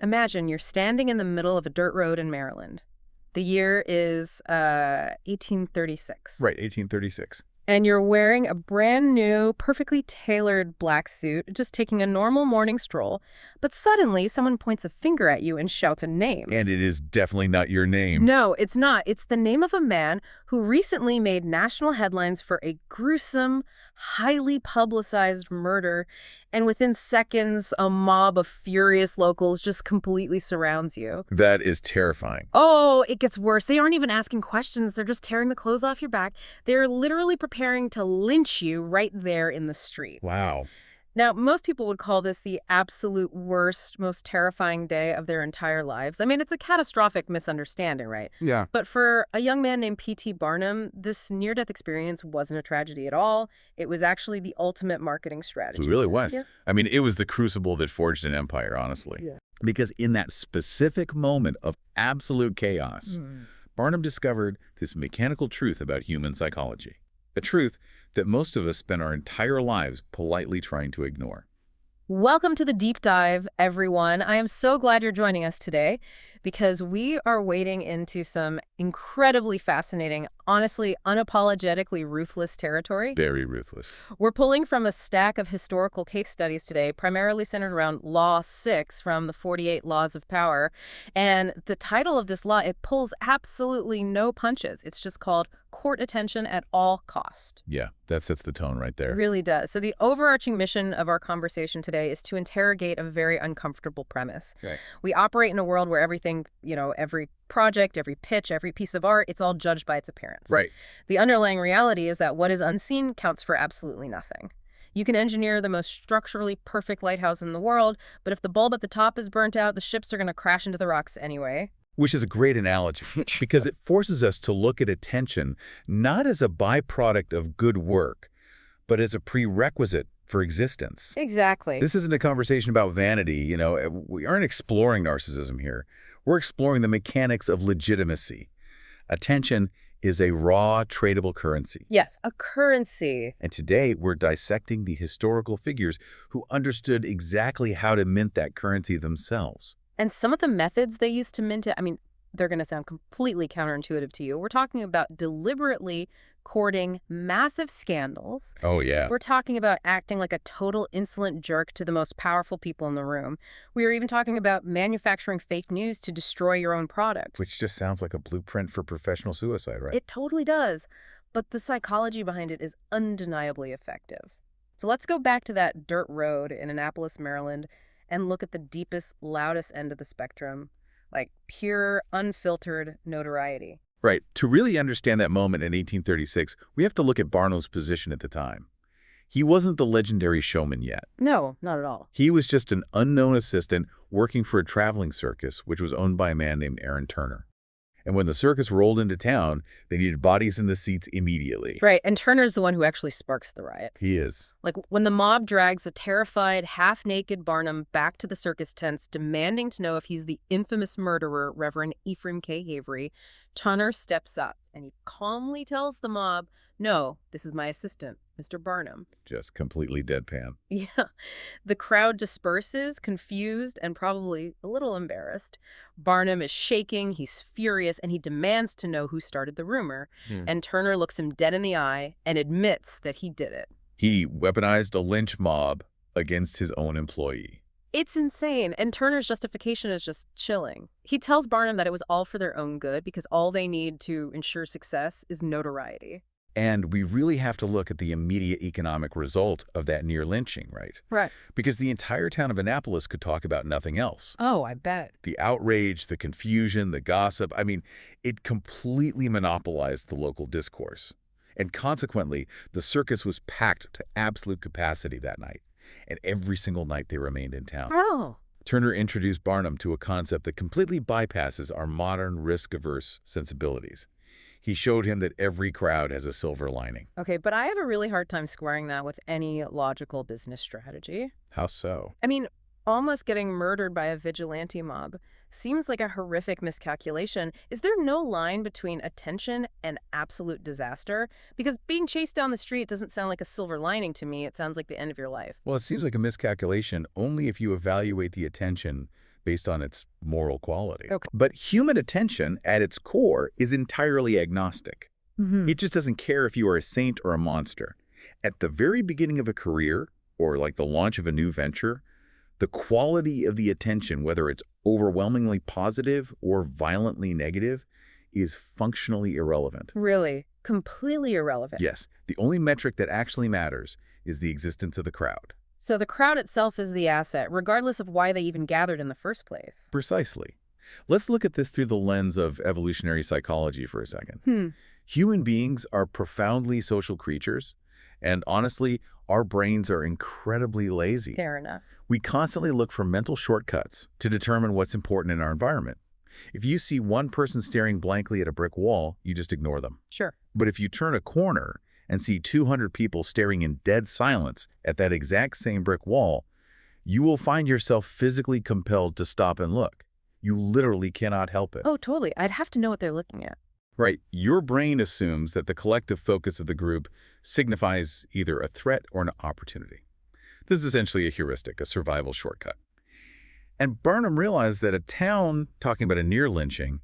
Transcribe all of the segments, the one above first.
Imagine you're standing in the middle of a dirt road in Maryland. The year is 1836. Right, 1836. And you're wearing a brand new, perfectly tailored black suit, just taking a normal morning stroll. But suddenly, someone points a finger at you and shouts a name. And it is definitely not your name. No, it's not. It's the name of a man who recently made national headlines for a gruesome, highly publicized murder. And within seconds, a mob of furious locals just completely surrounds you. That is terrifying. Oh, it gets worse. They aren't even asking questions. They're just tearing the clothes off your back. They're literally preparing to lynch you right there in the street. Wow. Now, most people would call this the absolute worst, most terrifying day of their entire lives. I mean, it's a catastrophic misunderstanding, right? Yeah. But for a young man named P.T. Barnum, this near-death experience wasn't a tragedy at all. It was actually the ultimate marketing strategy. It really was. Yeah. I mean, it was the crucible that forged an empire, honestly. Yeah. Because in that specific moment of absolute chaos, Barnum discovered this mechanical truth about human psychology. A truth that most of us spend our entire lives politely trying to ignore. Welcome to the deep dive, everyone. I am so glad you're joining us today because we are wading into some incredibly fascinating, honestly, unapologetically ruthless territory. Very ruthless. We're pulling from a stack of historical case studies today, primarily centered around Law 6 from the 48 Laws of Power. And the title of this law, it pulls absolutely no punches. It's just called Court Attention at All Cost. Yeah, that sets the tone right there. It really does. So the overarching mission of our conversation today is to interrogate a very uncomfortable premise. Right. We operate in a world where everything, every project, every pitch, every piece of art, it's all judged by its appearance. Right. The underlying reality is that what is unseen counts for absolutely nothing. You can engineer the most structurally perfect lighthouse in the world, but if the bulb at the top is burnt out, the ships are going to crash into the rocks anyway. Which is a great analogy because it forces us to look at attention not as a byproduct of good work, but as a prerequisite for existence. Exactly. This isn't a conversation about vanity. We aren't exploring narcissism here. We're exploring the mechanics of legitimacy. Attention is a raw, tradable currency. Yes, a currency. And today, we're dissecting the historical figures who understood exactly how to mint that currency themselves. And some of the methods they used to mint it, they're going to sound completely counterintuitive to you. We're talking about deliberately courting massive scandals. Oh, yeah. We're talking about acting like a total insolent jerk to the most powerful people in the room. We are even talking about manufacturing fake news to destroy your own product. Which just sounds like a blueprint for professional suicide, right? It totally does. But the psychology behind it is undeniably effective. So let's go back to that dirt road in Annapolis, Maryland, and look at the deepest, loudest end of the spectrum, like pure, unfiltered notoriety. Right. To really understand that moment in 1836, we have to look at Barnum's position at the time. He wasn't the legendary showman yet. No, not at all. He was just an unknown assistant working for a traveling circus, which was owned by a man named Aaron Turner. And when the circus rolled into town, they needed bodies in the seats immediately. Right, and Turner's the one who actually sparks the riot. He is. Like, when the mob drags a terrified, half-naked Barnum back to the circus tents, demanding to know if he's the infamous murderer, Reverend Ephraim K. Avery, Turner steps up, and he calmly tells the mob, "No, this is my assistant, Mr. Barnum." Just completely deadpan. Yeah. The crowd disperses, confused and probably a little embarrassed. Barnum is shaking, he's furious, and he demands to know who started the rumor. And Turner looks him dead in the eye and admits that he did it. He weaponized a lynch mob against his own employee. It's insane, and Turner's justification is just chilling. He tells Barnum that it was all for their own good because all they need to ensure success is notoriety. And we really have to look at the immediate economic result of that near lynching, right? Right. Because the entire town of Annapolis could talk about nothing else. Oh, I bet. The outrage, the confusion, the gossip, it completely monopolized the local discourse. And consequently, the circus was packed to absolute capacity that night. And every single night they remained in town. Oh. Turner introduced Barnum to a concept that completely bypasses our modern risk-averse sensibilities. He showed him that every crowd has a silver lining. Okay, but I have a really hard time squaring that with any logical business strategy. How so? Almost getting murdered by a vigilante mob seems like a horrific miscalculation. Is there no line between attention and absolute disaster? Because being chased down the street doesn't sound like a silver lining to me. It sounds like the end of your life. Well, it seems like a miscalculation only if you evaluate the attention based on its moral quality. Okay. But human attention, at its core, is entirely agnostic. It just doesn't care if you are a saint or a monster. At the very beginning of a career, or like the launch of a new venture, the quality of the attention, whether it's overwhelmingly positive or violently negative, is functionally irrelevant. Really? Completely irrelevant. Yes, the only metric that actually matters is the existence of the crowd. So the crowd itself is the asset, regardless of why they even gathered in the first place. Precisely. Let's look at this through the lens of evolutionary psychology for a second. Hmm. Human beings are profoundly social creatures, and honestly, our brains are incredibly lazy. Fair enough. We constantly look for mental shortcuts to determine what's important in our environment. If you see one person staring blankly at a brick wall, you just ignore them. Sure. But if you turn a corner and see 200 people staring in dead silence at that exact same brick wall, you will find yourself physically compelled to stop and look. You literally cannot help it. Oh, totally. I'd have to know what they're looking at. Right. Your brain assumes that the collective focus of the group signifies either a threat or an opportunity. This is essentially a heuristic, a survival shortcut. And Barnum realized that a town, talking about a near lynching,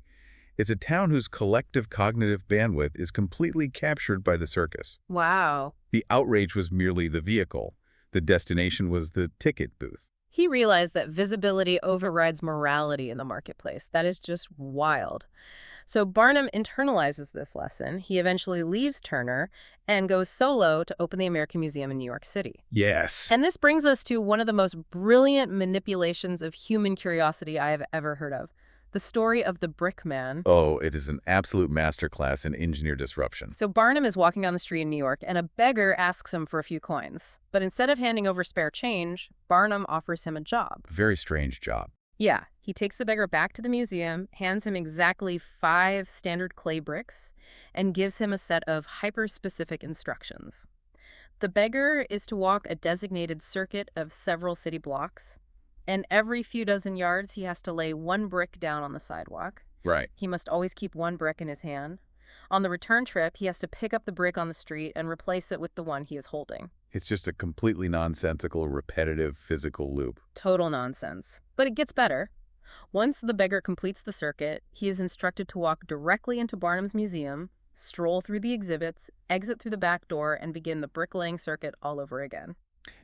is a town whose collective cognitive bandwidth is completely captured by the circus. Wow. The outrage was merely the vehicle. The destination was the ticket booth. He realized that visibility overrides morality in the marketplace. That is just wild. So Barnum internalizes this lesson. He eventually leaves Turner and goes solo to open the American Museum in New York City. Yes. And this brings us to one of the most brilliant manipulations of human curiosity I have ever heard of. The story of the Brick Man. Oh, it is an absolute masterclass in engineer disruption. So Barnum is walking down the street in New York, and a beggar asks him for a few coins. But instead of handing over spare change, Barnum offers him a job. Very strange job. Yeah, he takes the beggar back to the museum, hands him exactly 5 standard clay bricks, and gives him a set of hyper-specific instructions. The beggar is to walk a designated circuit of several city blocks, and every few dozen yards he has to lay 1 brick down on the sidewalk. Right. He must always keep 1 brick in his hand. On the return trip, he has to pick up the brick on the street and replace it with the one he is holding. It's just a completely nonsensical, repetitive physical loop. Total nonsense. But it gets better. Once the beggar completes the circuit, he is instructed to walk directly into Barnum's museum, stroll through the exhibits, exit through the back door, and begin the bricklaying circuit all over again.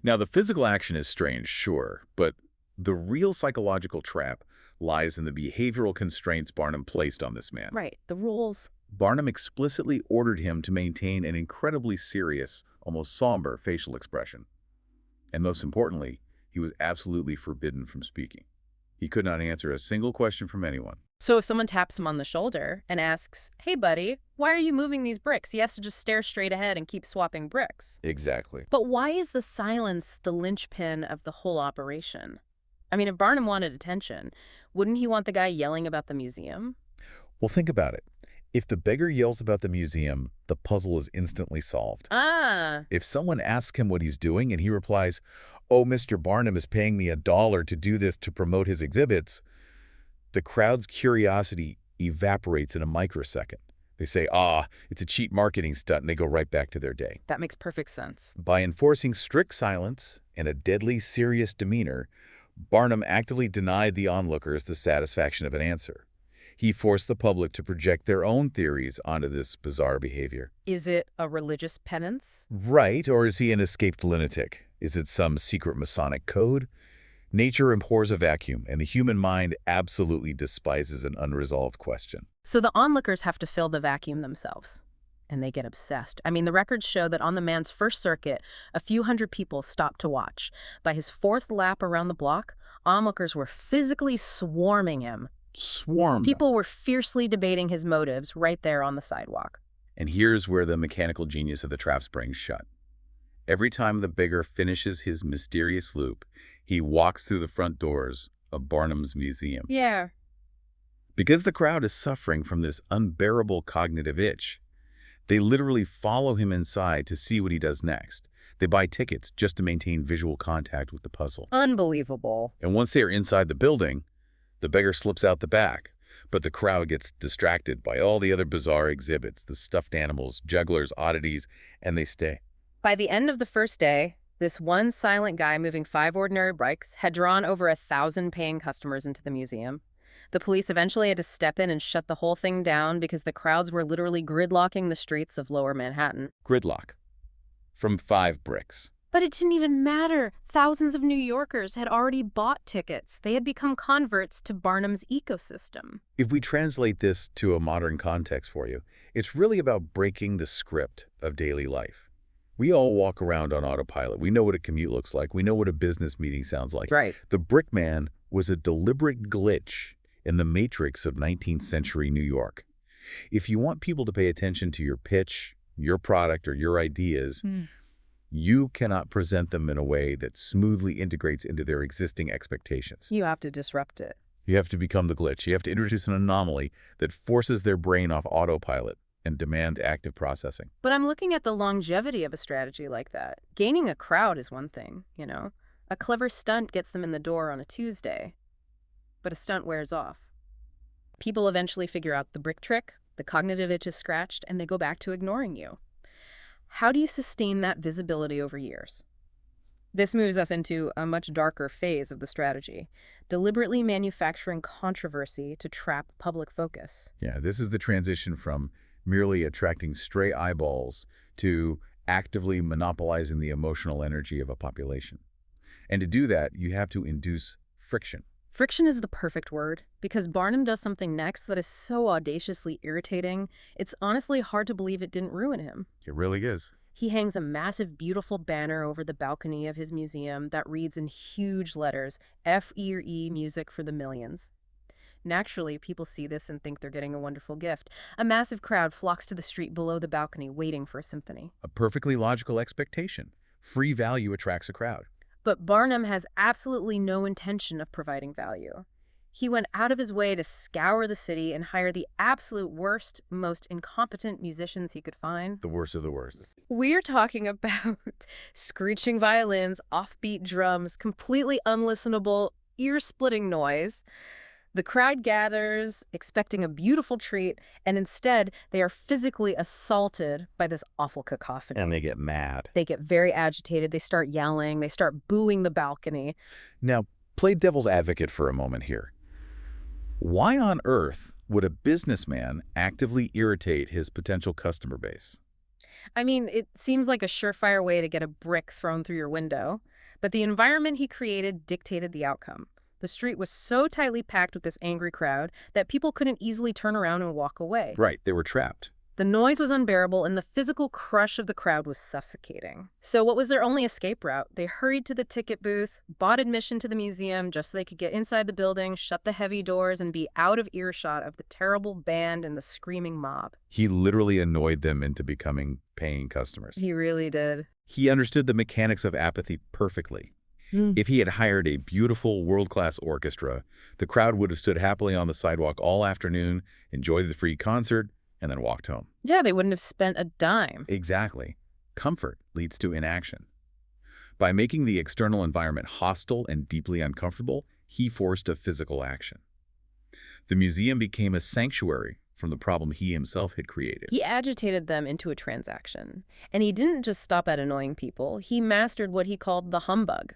Now, the physical action is strange, sure, but the real psychological trap lies in the behavioral constraints Barnum placed on this man. Right, the rules. Barnum explicitly ordered him to maintain an incredibly serious, almost somber facial expression. And most importantly, he was absolutely forbidden from speaking. He could not answer a single question from anyone. So if someone taps him on the shoulder and asks, "Hey buddy, why are you moving these bricks?" he has to just stare straight ahead and keep swapping bricks. Exactly. But why is the silence the linchpin of the whole operation? I mean, if Barnum wanted attention, wouldn't he want the guy yelling about the museum? Well, think about it. If the beggar yells about the museum, the puzzle is instantly solved. Ah, If someone asks him what he's doing and he replies, "Oh, Mr. Barnum is paying me $1 to do this to promote his exhibits," the crowd's curiosity evaporates in a microsecond. They say, it's a cheap marketing stunt, and they go right back to their day. that makes perfect sense. By enforcing strict silence and a deadly serious demeanor, Barnum actively denied the onlookers the satisfaction of an answer. He forced the public to project their own theories onto this bizarre behavior. Is it a religious penance? Right, or is he an escaped lunatic? Is it some secret Masonic code? Nature abhors a vacuum, and the human mind absolutely despises an unresolved question. So the onlookers have to fill the vacuum themselves. And they get obsessed. I mean, the records show that on the man's first circuit, a few hundred people stopped to watch. By his 4th lap around the block, onlookers were physically swarming him. Swarm. People were fiercely debating his motives right there on the sidewalk. And here's where the mechanical genius of the trap springs shut. Every time the beggar finishes his mysterious loop, he walks through the front doors of Barnum's museum. Yeah. Because the crowd is suffering from this unbearable cognitive itch, they literally follow him inside to see what he does next. They buy tickets just to maintain visual contact with the puzzle. Unbelievable. And once they are inside the building, the beggar slips out the back, but the crowd gets distracted by all the other bizarre exhibits, the stuffed animals, jugglers, oddities, and they stay. By the end of the first day, This one silent guy moving 5 ordinary bikes had drawn over 1,000 paying customers into the museum. The police eventually had to step in and shut the whole thing down because the crowds were literally gridlocking the streets of Lower Manhattan. Gridlock. From 5 bricks. But it didn't even matter. Thousands of New Yorkers had already bought tickets. They had become converts to Barnum's ecosystem. If we translate this to a modern context for you, it's really about breaking the script of daily life. We all walk around on autopilot. We know what a commute looks like. We know what a business meeting sounds like. Right. The brick man was a deliberate glitch in the matrix of 19th century New York. If you want people to pay attention to your pitch, your product, or your ideas, you cannot present them in a way that smoothly integrates into their existing expectations. You have to disrupt it. You have to become the glitch. You have to introduce an anomaly that forces their brain off autopilot and demand active processing. But I'm looking at the longevity of a strategy like that. Gaining a crowd is one thing, you know. A clever stunt gets them in the door on a Tuesday, but a stunt wears off. People eventually figure out the brick trick, the cognitive itch is scratched, and they go back to ignoring you. How do you sustain that visibility over years? This moves us into a much darker phase of the strategy, deliberately manufacturing controversy to trap public focus. Yeah, this is the transition from merely attracting stray eyeballs to actively monopolizing the emotional energy of a population. And to do that, you have to induce friction. Friction is the perfect word, because Barnum does something next that is so audaciously irritating, it's honestly hard to believe it didn't ruin him. It really is. He hangs a massive, beautiful banner over the balcony of his museum that reads in huge letters, F-E-R-E, music for the millions. Naturally, people see this and think they're getting a wonderful gift. A massive crowd flocks to the street below the balcony, waiting for a symphony. A perfectly logical expectation. Free value attracts a crowd. But Barnum has absolutely no intention of providing value. He went out of his way to scour the city and hire the absolute worst, most incompetent musicians he could find. The worst of the worst. We're talking about screeching violins, offbeat drums, completely unlistenable, ear-splitting noise. The crowd gathers, expecting a beautiful treat, and instead, they are physically assaulted by this awful cacophony. And they get mad. They get very agitated, they start yelling, they start booing the balcony. Now, play devil's advocate for a moment here. Why on earth would a businessman actively irritate his potential customer base? I mean, it seems like a surefire way to get a brick thrown through your window, but the environment he created dictated the outcome. The street was so tightly packed with this angry crowd that people couldn't easily turn around and walk away. Right, they were trapped. The noise was unbearable and the physical crush of the crowd was suffocating. So what was their only escape route? They hurried to the ticket booth, bought admission to the museum just so they could get inside the building, shut the heavy doors, and be out of earshot of the terrible band and the screaming mob. He literally annoyed them into becoming paying customers. He really did. He understood the mechanics of apathy perfectly. If he had hired a beautiful world-class orchestra, the crowd would have stood happily on the sidewalk all afternoon, enjoyed the free concert, and then walked home. Yeah, they wouldn't have spent a dime. Exactly. Comfort leads to inaction. By making the external environment hostile and deeply uncomfortable, he forced a physical action. The museum became a sanctuary from the problem he himself had created. He agitated them into a transaction. And he didn't just stop at annoying people. He mastered what he called the humbug.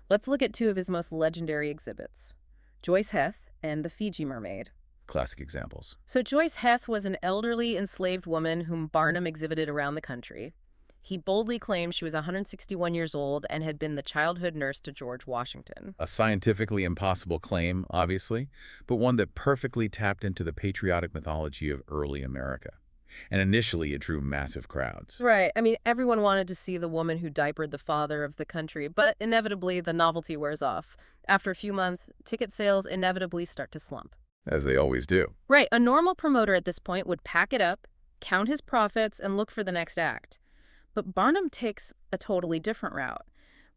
Let's look at 2 of his most legendary exhibits, Joice Heth and the Fiji Mermaid. Classic examples. So Joice Heth was an elderly enslaved woman whom Barnum exhibited around the country. He boldly claimed she was 161 years old and had been the childhood nurse to George Washington. A scientifically impossible claim, obviously, but one that perfectly tapped into the patriotic mythology of early America. And initially, it drew massive crowds. Right. I mean, everyone wanted to see the woman who diapered the father of the country, but inevitably, the novelty wears off. After a few months, ticket sales inevitably start to slump. As they always do. Right. A normal promoter at this point would pack it up, count his profits, and look for the next act. But Barnum takes a totally different route.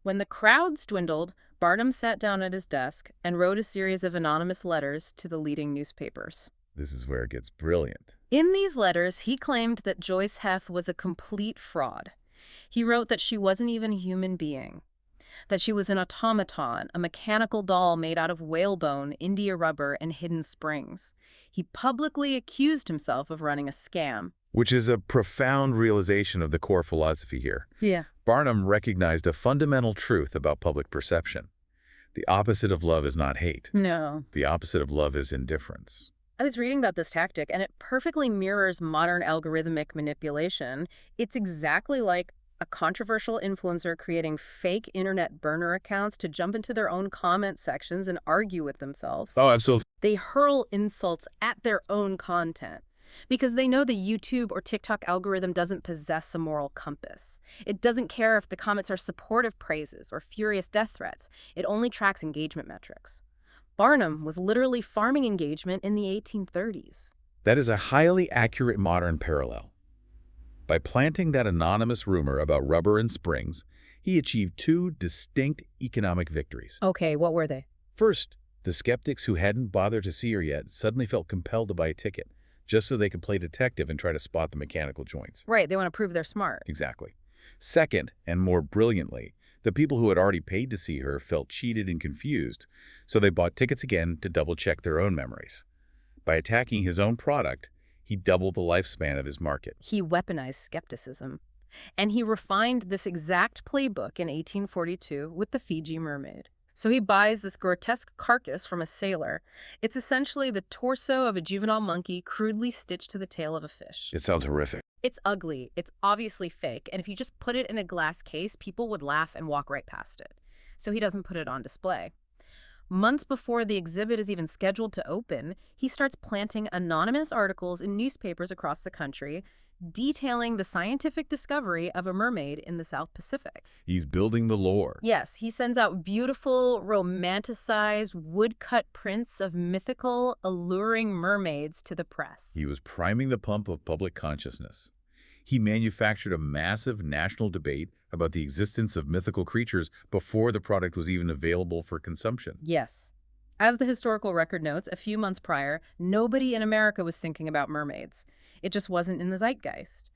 When the crowds dwindled, Barnum sat down at his desk and wrote a series of anonymous letters to the leading newspapers. This is where it gets brilliant. In these letters, he claimed that Joice Heth was a complete fraud. He wrote that she wasn't even a human being. that she was an automaton, a mechanical doll made out of whalebone, India rubber, and hidden springs. He publicly accused himself of running a scam. Which is a profound realization of the core philosophy here. Yeah. Barnum recognized a fundamental truth about public perception. The opposite of love is not hate. No. The opposite of love is indifference. I was reading about this tactic, and it perfectly mirrors modern algorithmic manipulation. It's exactly like a controversial influencer creating fake internet burner accounts to jump into their own comment sections and argue with themselves. Oh, absolutely. They hurl insults at their own content because they know the YouTube or TikTok algorithm doesn't possess a moral compass. It doesn't care if the comments are supportive praises or furious death threats. It only tracks engagement metrics. Barnum was literally farming engagement in the 1830s. That is a highly accurate modern parallel. By planting that anonymous rumor about rubber and springs, he achieved two distinct economic victories. Okay, what were they? First, the skeptics who hadn't bothered to see her yet suddenly felt compelled to buy a ticket, just so they could play detective and try to spot the mechanical joints. Right, they want to prove they're smart. Exactly. Second, and more brilliantly, the people who had already paid to see her felt cheated and confused, so they bought tickets again to double-check their own memories. By attacking his own product, he doubled the lifespan of his market. He weaponized skepticism. And he refined this exact playbook in 1842 with the Fiji Mermaid. So he buys this grotesque carcass from a sailor. It's essentially the torso of a juvenile monkey crudely stitched to the tail of a fish. It sounds horrific. It's ugly, it's obviously fake, and if you just put it in a glass case, people would laugh and walk right past it. So he doesn't put it on display. Months before the exhibit is even scheduled to open, he starts planting anonymous articles in newspapers across the country detailing the scientific discovery of a mermaid in the South Pacific. He's building the lore. Yes, he sends out beautiful, romanticized, woodcut prints of mythical, alluring mermaids to the press. He was priming the pump of public consciousness. He manufactured a massive national debate about the existence of mythical creatures before the product was even available for consumption. Yes. As the historical record notes, a few months prior, nobody in America was thinking about mermaids. It just wasn't in the zeitgeist.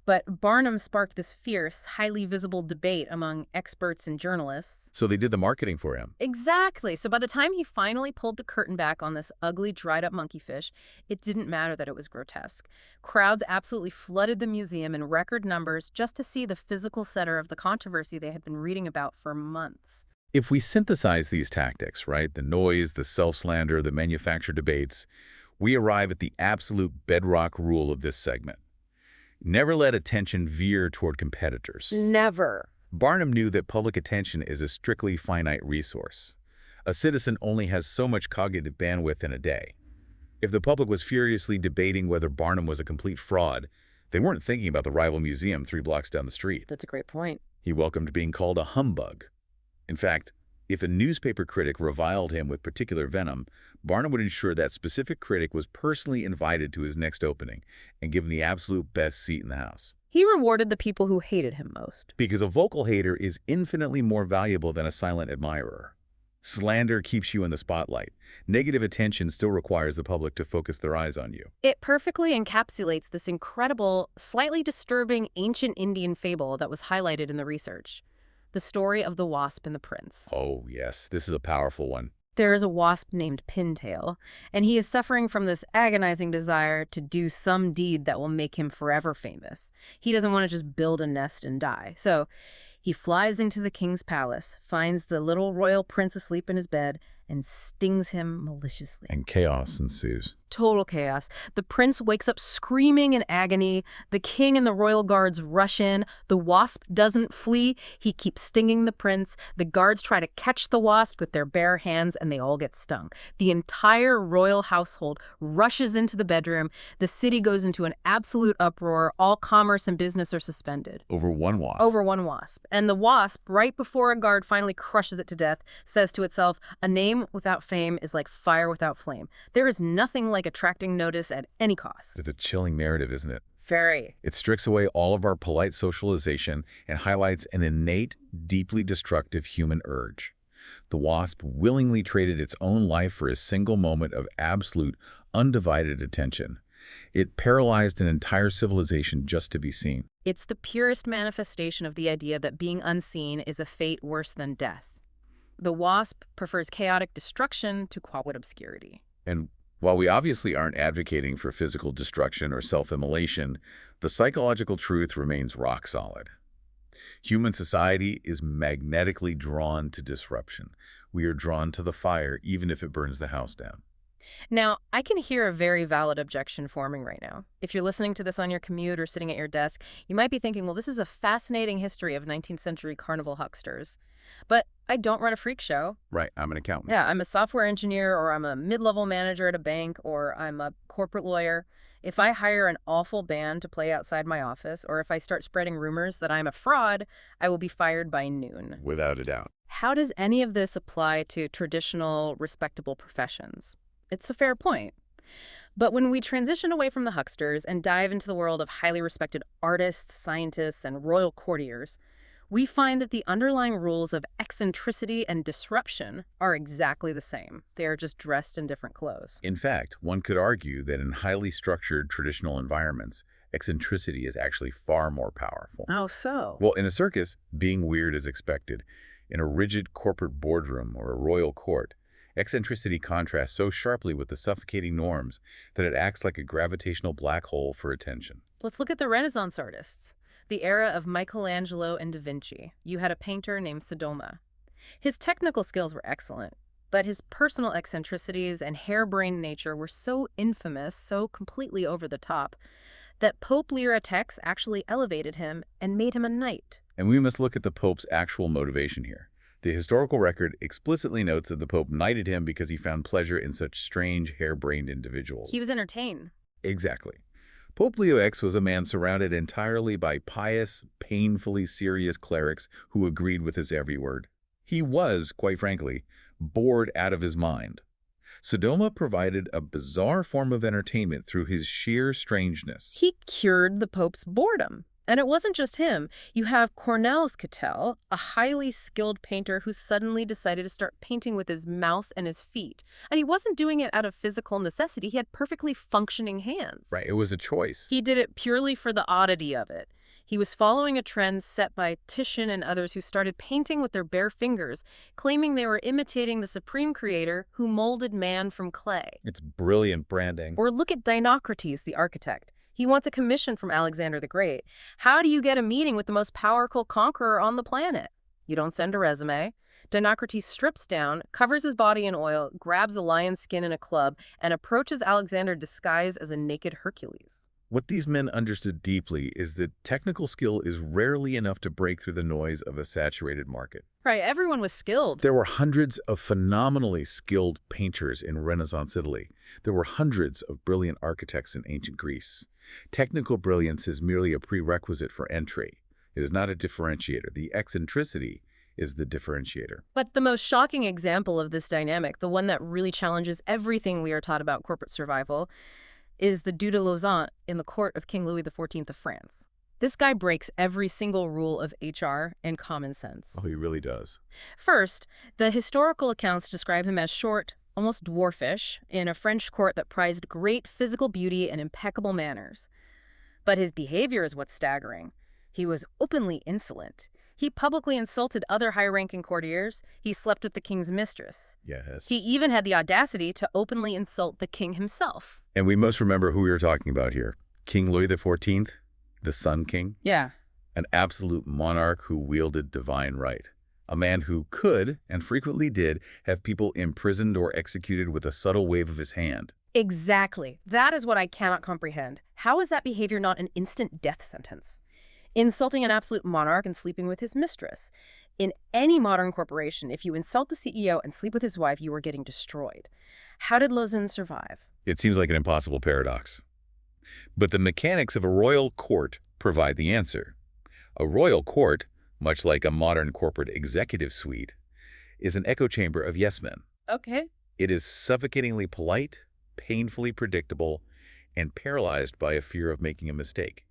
But Barnum sparked this fierce, highly visible debate among experts and journalists. So they did the marketing for him. Exactly. So by the time he finally pulled the curtain back on this ugly, dried-up monkeyfish, it didn't matter that it was grotesque. Crowds absolutely flooded the museum in record numbers just to see the physical center of the controversy they had been reading about for months. If we synthesize these tactics, right, the noise, the self-slander, the manufactured debates, we arrive at the absolute bedrock rule of this segment. Never let attention veer toward competitors. Never. Barnum knew that public attention is a strictly finite resource. A citizen only has so much cognitive bandwidth in a day. If the public was furiously debating whether Barnum was a complete fraud, they weren't thinking about the rival museum 3 blocks down the street. That's a great point. He welcomed being called a humbug. In fact, if a newspaper critic reviled him with particular venom, Barnum would ensure that specific critic was personally invited to his next opening and given the absolute best seat in the house. He rewarded the people who hated him most. Because a vocal hater is infinitely more valuable than a silent admirer. Slander keeps you in the spotlight. Negative attention still requires the public to focus their eyes on you. It perfectly encapsulates this incredible, slightly disturbing ancient Indian fable that was highlighted in the research. The story of the wasp and the prince. Oh, yes, this is a powerful one. There is a wasp named Pintail, and he is suffering from this agonizing desire to do some deed that will make him forever famous. He doesn't want to just build a nest and die. So he flies into the king's palace, finds the little royal prince asleep in his bed, and stings him maliciously. And chaos ensues. Total chaos. The prince wakes up screaming in agony. The king and the royal guards rush in. The wasp doesn't flee. He keeps stinging the prince. The guards try to catch the wasp with their bare hands, and they all get stung. The entire royal household rushes into the bedroom. The city goes into an absolute uproar. All commerce and business are suspended. Over one wasp. Over one wasp. And the wasp, right before a guard finally crushes it to death, says to itself, "A name without fame is like fire without flame." There is nothing like attracting notice at any cost. It's a chilling narrative, isn't it? Very. It strips away all of our polite socialization and highlights an innate, deeply destructive human urge. The wasp willingly traded its own life for a single moment of absolute, undivided attention. It paralyzed an entire civilization just to be seen. It's the purest manifestation of the idea that being unseen is a fate worse than death. The wasp prefers chaotic destruction to quiet obscurity. And while we obviously aren't advocating for physical destruction or self-immolation, the psychological truth remains rock solid. Human society is magnetically drawn to disruption. We are drawn to the fire, even if it burns the house down. Now, I can hear a very valid objection forming right now. If you're listening to this on your commute or sitting at your desk, you might be thinking, well, this is a fascinating history of 19th century carnival hucksters. But I don't run a freak show. Right, I'm an accountant. Yeah, I'm a software engineer, or I'm a mid-level manager at a bank, or I'm a corporate lawyer. If I hire an awful band to play outside my office, or if I start spreading rumors that I'm a fraud, I will be fired by noon. Without a doubt. How does any of this apply to traditional, respectable professions? It's a fair point. But when we transition away from the hucksters and dive into the world of highly respected artists, scientists, and royal courtiers, we find that the underlying rules of eccentricity and disruption are exactly the same. They are just dressed in different clothes. In fact, one could argue that in highly structured traditional environments, eccentricity is actually far more powerful. How so? Well, in a circus, being weird is expected. In a rigid corporate boardroom or a royal court, eccentricity contrasts so sharply with the suffocating norms that it acts like a gravitational black hole for attention. Let's look at the Renaissance artists. The era of Michelangelo and Da Vinci. You had a painter named Sodoma. His technical skills were excellent, but his personal eccentricities and harebrained nature were so infamous, so completely over the top, that Pope Leo X actually elevated him and made him a knight. And we must look at the Pope's actual motivation here. The historical record explicitly notes that the Pope knighted him because he found pleasure in such strange, harebrained individuals. He was entertained. Exactly. Pope Leo X was a man surrounded entirely by pious, painfully serious clerics who agreed with his every word. He was, quite frankly, bored out of his mind. Sodoma provided a bizarre form of entertainment through his sheer strangeness. He cured the Pope's boredom. And it wasn't just him. You have Cornelis Catel, a highly skilled painter who suddenly decided to start painting with his mouth and his feet. And he wasn't doing it out of physical necessity. He had perfectly functioning hands. Right, it was a choice. He did it purely for the oddity of it. He was following a trend set by Titian and others who started painting with their bare fingers, claiming they were imitating the supreme creator who molded man from clay. It's brilliant branding. Or look at Dinocrates, the architect. He wants a commission from Alexander the Great. How do you get a meeting with the most powerful conqueror on the planet? You don't send a resume. Dinocrates strips down, covers his body in oil, grabs a lion's skin and a club, and approaches Alexander disguised as a naked Hercules. What these men understood deeply is that technical skill is rarely enough to break through the noise of a saturated market. Right, everyone was skilled. There were hundreds of phenomenally skilled painters in Renaissance Italy. There were hundreds of brilliant architects in ancient Greece. Technical brilliance is merely a prerequisite for entry. It is not a differentiator. The eccentricity is the differentiator. But the most shocking example of this dynamic, the one that really challenges everything we are taught about corporate survival, is the Duc de Lauzun in the court of King Louis XIV of France. This guy breaks every single rule of HR and common sense. Oh, he really does. First, the historical accounts describe him as short, almost dwarfish, in a French court that prized great physical beauty and impeccable manners. But his behavior is what's staggering. He was openly insolent. He publicly insulted other high-ranking courtiers. He slept with the king's mistress. Yes. He even had the audacity to openly insult the king himself. And we must remember who we are talking about here. King Louis XIV, the Sun King. Yeah. An absolute monarch who wielded divine right. A man who could, and frequently did, have people imprisoned or executed with a subtle wave of his hand. Exactly. That is what I cannot comprehend. How is that behavior not an instant death sentence? Insulting an absolute monarch and sleeping with his mistress. In any modern corporation, if you insult the CEO and sleep with his wife, you are getting destroyed. How did Lauzun survive? It seems like an impossible paradox. But the mechanics of a royal court provide the answer. A royal court, much like a modern corporate executive suite, is an echo chamber of yes men. Okay. It is suffocatingly polite, painfully predictable, and paralyzed by a fear of making a mistake.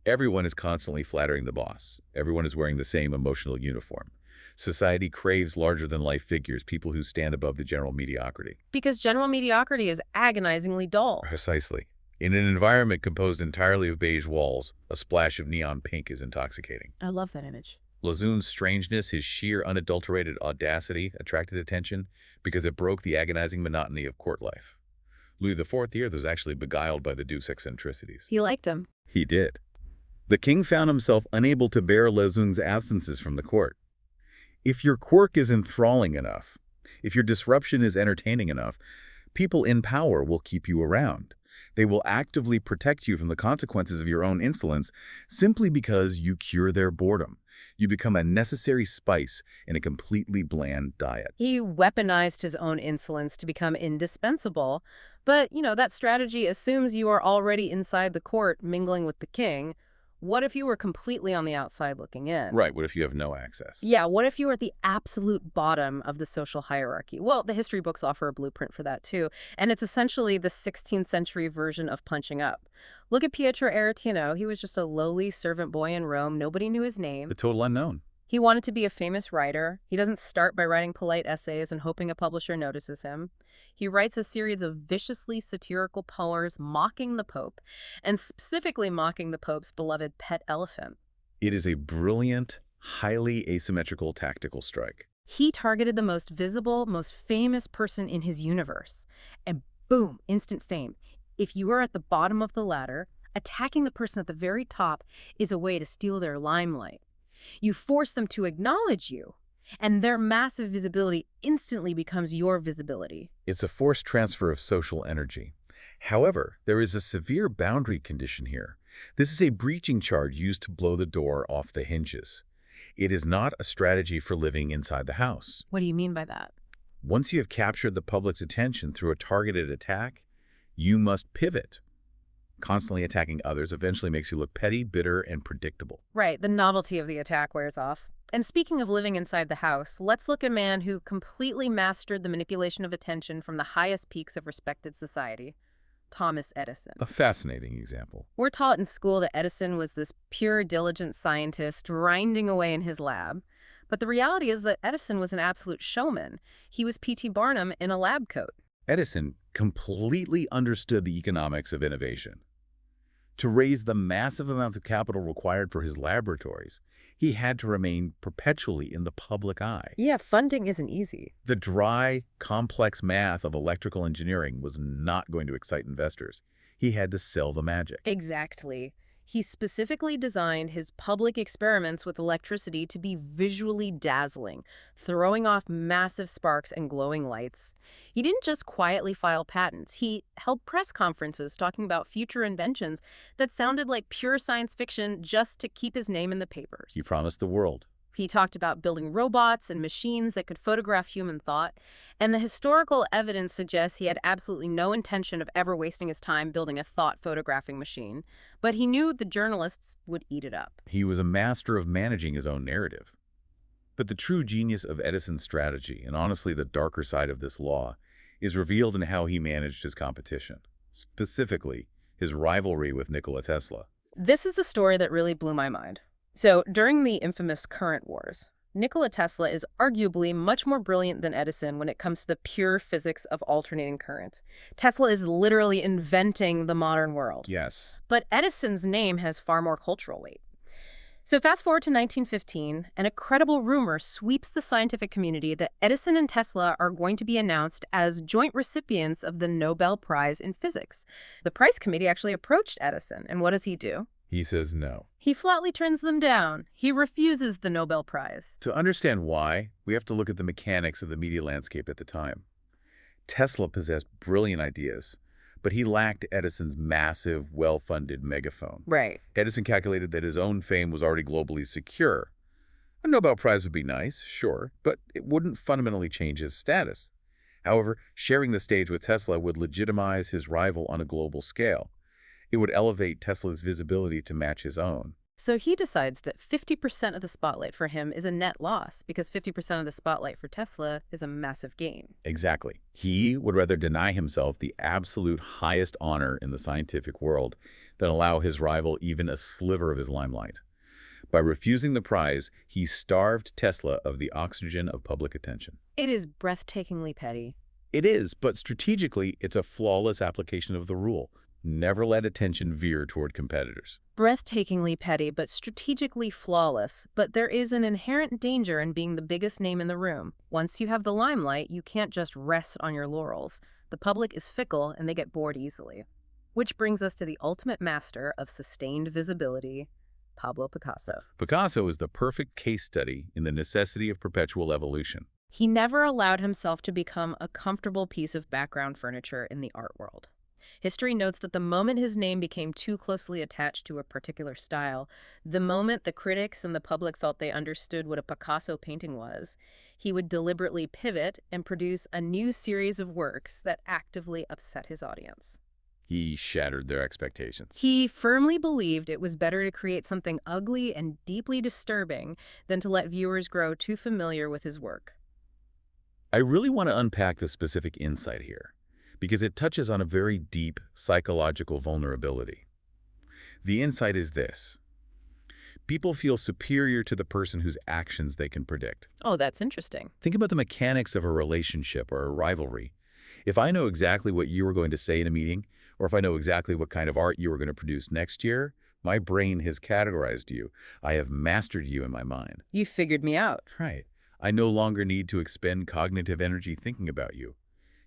Everyone is constantly flattering the boss. Everyone is wearing the same emotional uniform. Society craves larger-than-life figures, people who stand above the general mediocrity. Because general mediocrity is agonizingly dull. Precisely. In an environment composed entirely of beige walls, a splash of neon pink is intoxicating. I love that image. Lazoon's strangeness, his sheer unadulterated audacity, attracted attention because it broke the agonizing monotony of court life. Louis XIV was actually beguiled by the Duke's eccentricities. He liked him. He did. The king found himself unable to bear Lazoon's absences from the court. If your quirk is enthralling enough, if your disruption is entertaining enough, people in power will keep you around. They will actively protect you from the consequences of your own insolence simply because you cure their boredom. You become a necessary spice in a completely bland diet. He weaponized his own insolence to become indispensable. But, that strategy assumes you are already inside the court mingling with the king. What if you were completely on the outside looking in? Right, what if you have no access? Yeah, what if you were at the absolute bottom of the social hierarchy? Well, the history books offer a blueprint for that too, and it's essentially the 16th century version of punching up. Look at Pietro Aretino. He was just a lowly servant boy in Rome. Nobody knew his name. The total unknown. He wanted to be a famous writer. He doesn't start by writing polite essays and hoping a publisher notices him. He writes a series of viciously satirical poems mocking the Pope, and specifically mocking the Pope's beloved pet elephant. It is a brilliant, highly asymmetrical tactical strike. He targeted the most visible, most famous person in his universe. And boom, instant fame. If you are at the bottom of the ladder, attacking the person at the very top is a way to steal their limelight. You force them to acknowledge you, and their massive visibility instantly becomes your visibility. It's a forced transfer of social energy. However, there is a severe boundary condition here. This is a breaching charge used to blow the door off the hinges. It is not a strategy for living inside the house. What do you mean by that? Once you have captured the public's attention through a targeted attack, you must pivot. Constantly attacking others eventually makes you look petty, bitter, and predictable. Right, the novelty of the attack wears off. And speaking of living inside the house, let's look at a man who completely mastered the manipulation of attention from the highest peaks of respected society. Thomas Edison. A fascinating example. We're taught in school that Edison was this pure, diligent scientist grinding away in his lab. But the reality is that Edison was an absolute showman. He was P.T. Barnum in a lab coat. Edison completely understood the economics of innovation. To raise the massive amounts of capital required for his laboratories, he had to remain perpetually in the public eye. Yeah, funding isn't easy. The dry, complex math of electrical engineering was not going to excite investors. He had to sell the magic. Exactly. He specifically designed his public experiments with electricity to be visually dazzling, throwing off massive sparks and glowing lights. He didn't just quietly file patents. He held press conferences talking about future inventions that sounded like pure science fiction just to keep his name in the papers. He promised the world. He talked about building robots and machines that could photograph human thought, and the historical evidence suggests he had absolutely no intention of ever wasting his time building a thought-photographing machine, but he knew the journalists would eat it up. He was a master of managing his own narrative. But the true genius of Edison's strategy, and honestly the darker side of this law, is revealed in how he managed his competition, specifically his rivalry with Nikola Tesla. This is the story that really blew my mind. So, during the infamous current wars, Nikola Tesla is arguably much more brilliant than Edison when it comes to the pure physics of alternating current. Tesla is literally inventing the modern world. Yes. But Edison's name has far more cultural weight. So fast forward to 1915, and a credible rumor sweeps the scientific community that Edison and Tesla are going to be announced as joint recipients of the Nobel Prize in Physics. The prize committee actually approached Edison, and what does he do? He says no. He flatly turns them down. He refuses the Nobel Prize. To understand why, we have to look at the mechanics of the media landscape at the time. Tesla possessed brilliant ideas, but he lacked Edison's massive, well-funded megaphone. Right. Edison calculated that his own fame was already globally secure. A Nobel Prize would be nice, sure, but it wouldn't fundamentally change his status. However, sharing the stage with Tesla would legitimize his rival on a global scale. It would elevate Tesla's visibility to match his own. So he decides that 50% of the spotlight for him is a net loss because 50% of the spotlight for Tesla is a massive gain. Exactly. He would rather deny himself the absolute highest honor in the scientific world than allow his rival even a sliver of his limelight. By refusing the prize, he starved Tesla of the oxygen of public attention. It is breathtakingly petty. It is, but strategically, it's a flawless application of the rule. Never let attention veer toward competitors. Breathtakingly petty, but strategically flawless. But there is an inherent danger in being the biggest name in the room. Once you have the limelight, you can't just rest on your laurels. The public is fickle and they get bored easily. Which brings us to the ultimate master of sustained visibility, Pablo Picasso. Picasso is the perfect case study in the necessity of perpetual evolution. He never allowed himself to become a comfortable piece of background furniture in the art world. History notes that the moment his name became too closely attached to a particular style, the moment the critics and the public felt they understood what a Picasso painting was, he would deliberately pivot and produce a new series of works that actively upset his audience. He shattered their expectations. He firmly believed it was better to create something ugly and deeply disturbing than to let viewers grow too familiar with his work. I really want to unpack the specific insight here, because it touches on a very deep psychological vulnerability. The insight is this: people feel superior to the person whose actions they can predict. Oh, that's interesting. Think about the mechanics of a relationship or a rivalry. If I know exactly what you are going to say in a meeting, or if I know exactly what kind of art you are going to produce next year, my brain has categorized you. I have mastered you in my mind. You figured me out. Right. I no longer need to expend cognitive energy thinking about you.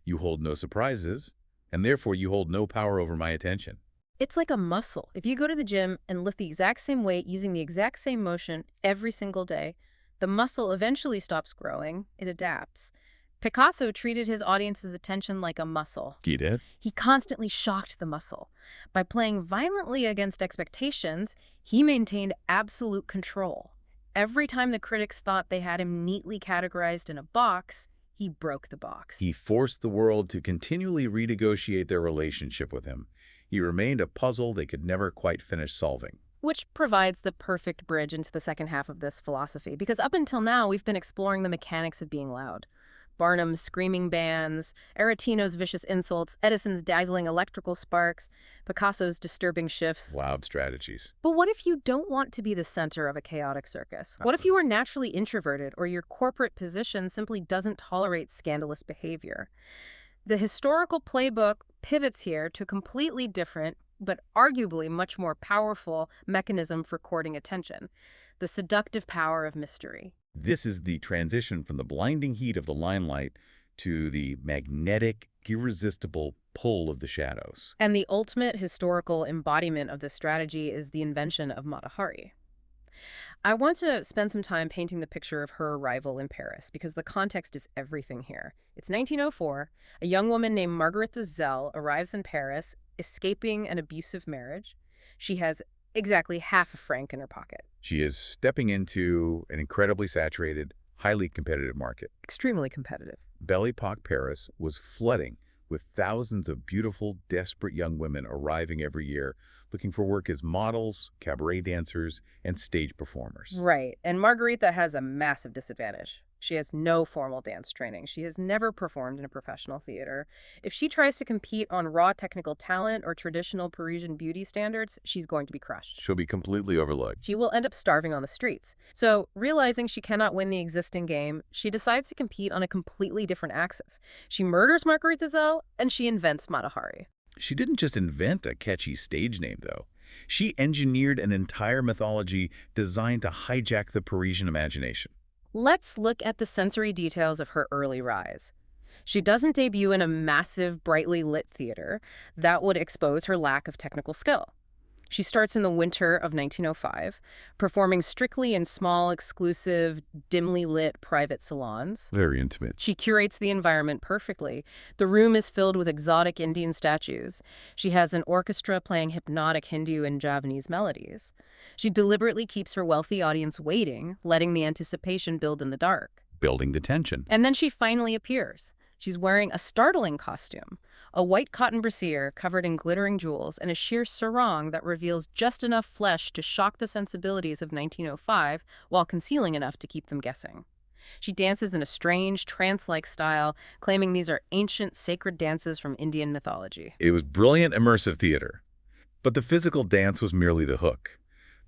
You hold no surprises, and therefore you hold no power over my attention. It's like a muscle. If you go to the gym and lift the exact same weight using the exact same motion every single day, the muscle eventually stops growing. It adapts. Picasso treated his audience's attention like a muscle. He did? He constantly shocked the muscle. By playing violently against expectations, he maintained absolute control. Every time the critics thought they had him neatly categorized in a box, he broke the box. He forced the world to continually renegotiate their relationship with him. He remained a puzzle they could never quite finish solving. Which provides the perfect bridge into the second half of this philosophy, because up until now, we've been exploring the mechanics of being loud. Barnum's screaming bands, Aretino's vicious insults, Edison's dazzling electrical sparks, Picasso's disturbing shifts. Loud strategies. But what if you don't want to be the center of a chaotic circus? What if you are naturally introverted or your corporate position simply doesn't tolerate scandalous behavior? The historical playbook pivots here to a completely different, but arguably much more powerful mechanism for courting attention: the seductive power of mystery. This is the transition from the blinding heat of the limelight to the magnetic, irresistible pull of the shadows. And the ultimate historical embodiment of this strategy is the invention of Mata Hari. I want to spend some time painting the picture of her arrival in Paris because the context is everything here. It's 1904. A young woman named Marguerite Zell arrives in Paris, escaping an abusive marriage. She has exactly half a franc in her pocket. She is stepping into an incredibly saturated, highly competitive market. Extremely competitive. Belle Epoque Paris was flooding with thousands of beautiful, desperate young women arriving every year, looking for work as models, cabaret dancers, and stage performers. Right. And Margarita has a massive disadvantage. She has no formal dance training. She has never performed in a professional theater. If she tries to compete on raw technical talent or traditional Parisian beauty standards, she's going to be crushed. She'll be completely overlooked. She will end up starving on the streets. So, realizing she cannot win the existing game, she decides to compete on a completely different axis. She murders Marguerite Zell, and she invents Mata Hari. She didn't just invent a catchy stage name, though. She engineered an entire mythology designed to hijack the Parisian imagination. Let's look at the sensory details of her early rise. She doesn't debut in a massive, brightly lit theater. That would expose her lack of technical skill. She starts in the winter of 1905, performing strictly in small, exclusive, dimly lit private salons. Very intimate. She curates the environment perfectly. The room is filled with exotic Indian statues. She has an orchestra playing hypnotic Hindu and Javanese melodies. She deliberately keeps her wealthy audience waiting, letting the anticipation build in the dark. Building the tension. And then she finally appears. She's wearing a startling costume, a white cotton brassiere covered in glittering jewels and a sheer sarong that reveals just enough flesh to shock the sensibilities of 1905 while concealing enough to keep them guessing. She dances in a strange, trance-like style, claiming these are ancient, sacred dances from Indian mythology. It was brilliant, immersive theater. But the physical dance was merely the hook.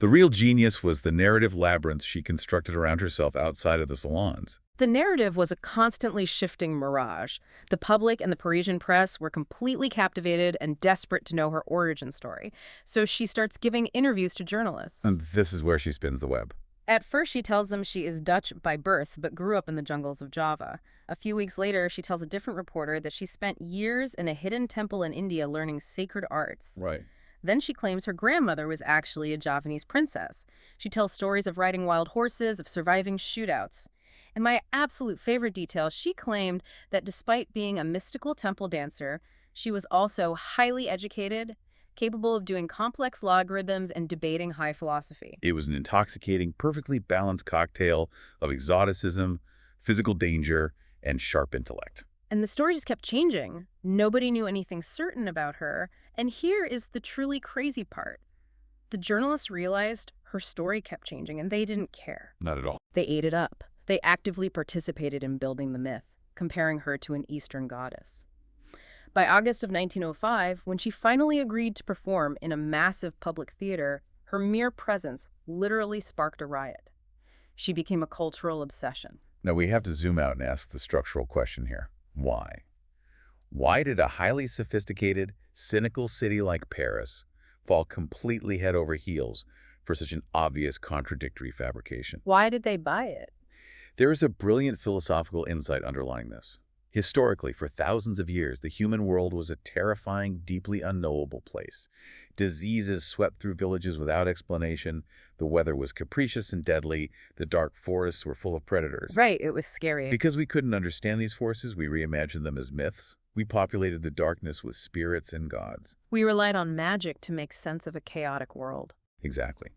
The real genius was the narrative labyrinth she constructed around herself outside of the salons. The narrative was a constantly shifting mirage. The public and the Parisian press were completely captivated and desperate to know her origin story. So she starts giving interviews to journalists. And this is where she spins the web. At first, she tells them she is Dutch by birth, but grew up in the jungles of Java. A few weeks later, she tells a different reporter that she spent years in a hidden temple in India learning sacred arts. Right. Then she claims her grandmother was actually a Javanese princess. She tells stories of riding wild horses, of surviving shootouts. And my absolute favorite detail, she claimed that despite being a mystical temple dancer, she was also highly educated, capable of doing complex logarithms and debating high philosophy. It was an intoxicating, perfectly balanced cocktail of exoticism, physical danger, and sharp intellect. And the story just kept changing. Nobody knew anything certain about her. And here is the truly crazy part. The journalists realized her story kept changing, and they didn't care. Not at all. They ate it up. They actively participated in building the myth, comparing her to an Eastern goddess. By August of 1905, when she finally agreed to perform in a massive public theater, her mere presence literally sparked a riot. She became a cultural obsession. Now we have to zoom out and ask the structural question here. Why? Why did a highly sophisticated, cynical city like Paris fall completely head over heels for such an obvious contradictory fabrication? Why did they buy it? There is a brilliant philosophical insight underlying this. Historically, for thousands of years, the human world was a terrifying, deeply unknowable place. Diseases swept through villages without explanation. The weather was capricious and deadly. The dark forests were full of predators. Right, it was scary. Because we couldn't understand these forces, we reimagined them as myths. We populated the darkness with spirits and gods. We relied on magic to make sense of a chaotic world. Exactly.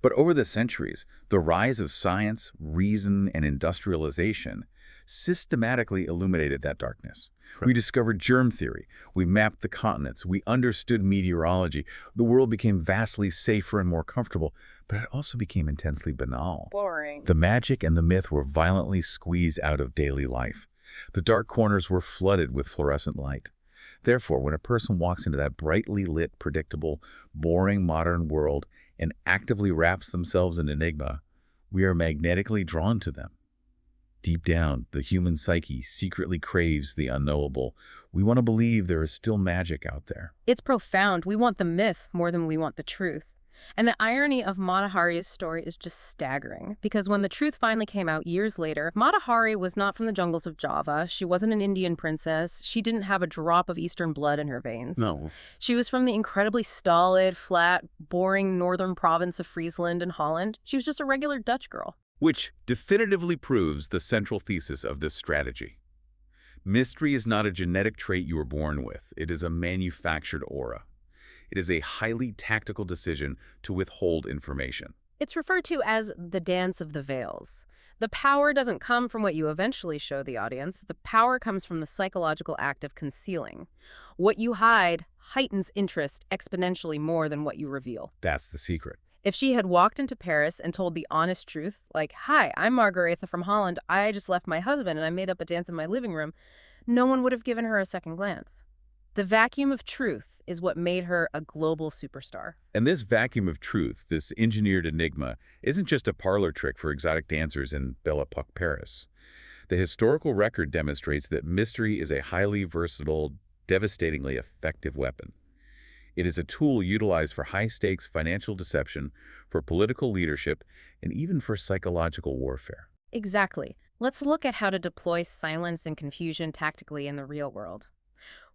But over the centuries, the rise of science, reason, and industrialization systematically illuminated that darkness. Right. We discovered germ theory. We mapped the continents. We understood meteorology. The world became vastly safer and more comfortable, but it also became intensely banal. Boring. The magic and the myth were violently squeezed out of daily life. The dark corners were flooded with fluorescent light. Therefore, when a person walks into that brightly lit, predictable, boring modern world and actively wraps themselves in enigma, we are magnetically drawn to them. Deep down, the human psyche secretly craves the unknowable. We want to believe there is still magic out there. It's profound. We want the myth more than we want the truth. And the irony of Mata Hari's story is just staggering, because when the truth finally came out years later, Mata Hari was not from the jungles of Java. She wasn't an Indian princess. She didn't have a drop of Eastern blood in her veins. No. She was from the incredibly stolid, flat, boring northern province of Friesland in Holland. She was just a regular Dutch girl. Which definitively proves the central thesis of this strategy. Mystery is not a genetic trait you were born with. It is a manufactured aura. It is a highly tactical decision to withhold information. It's referred to as the dance of the veils. The power doesn't come from what you eventually show the audience. The power comes from the psychological act of concealing. What you hide heightens interest exponentially more than what you reveal. That's the secret. If she had walked into Paris and told the honest truth, like, "Hi, I'm Margaretha from Holland. I just left my husband and I made up a dance in my living room," no one would have given her a second glance. The vacuum of truth is what made her a global superstar. And this vacuum of truth, this engineered enigma, isn't just a parlor trick for exotic dancers in Belle Epoque Paris. The historical record demonstrates that mystery is a highly versatile, devastatingly effective weapon. It is a tool utilized for high-stakes financial deception, for political leadership, and even for psychological warfare. Exactly. Let's look at how to deploy silence and confusion tactically in the real world.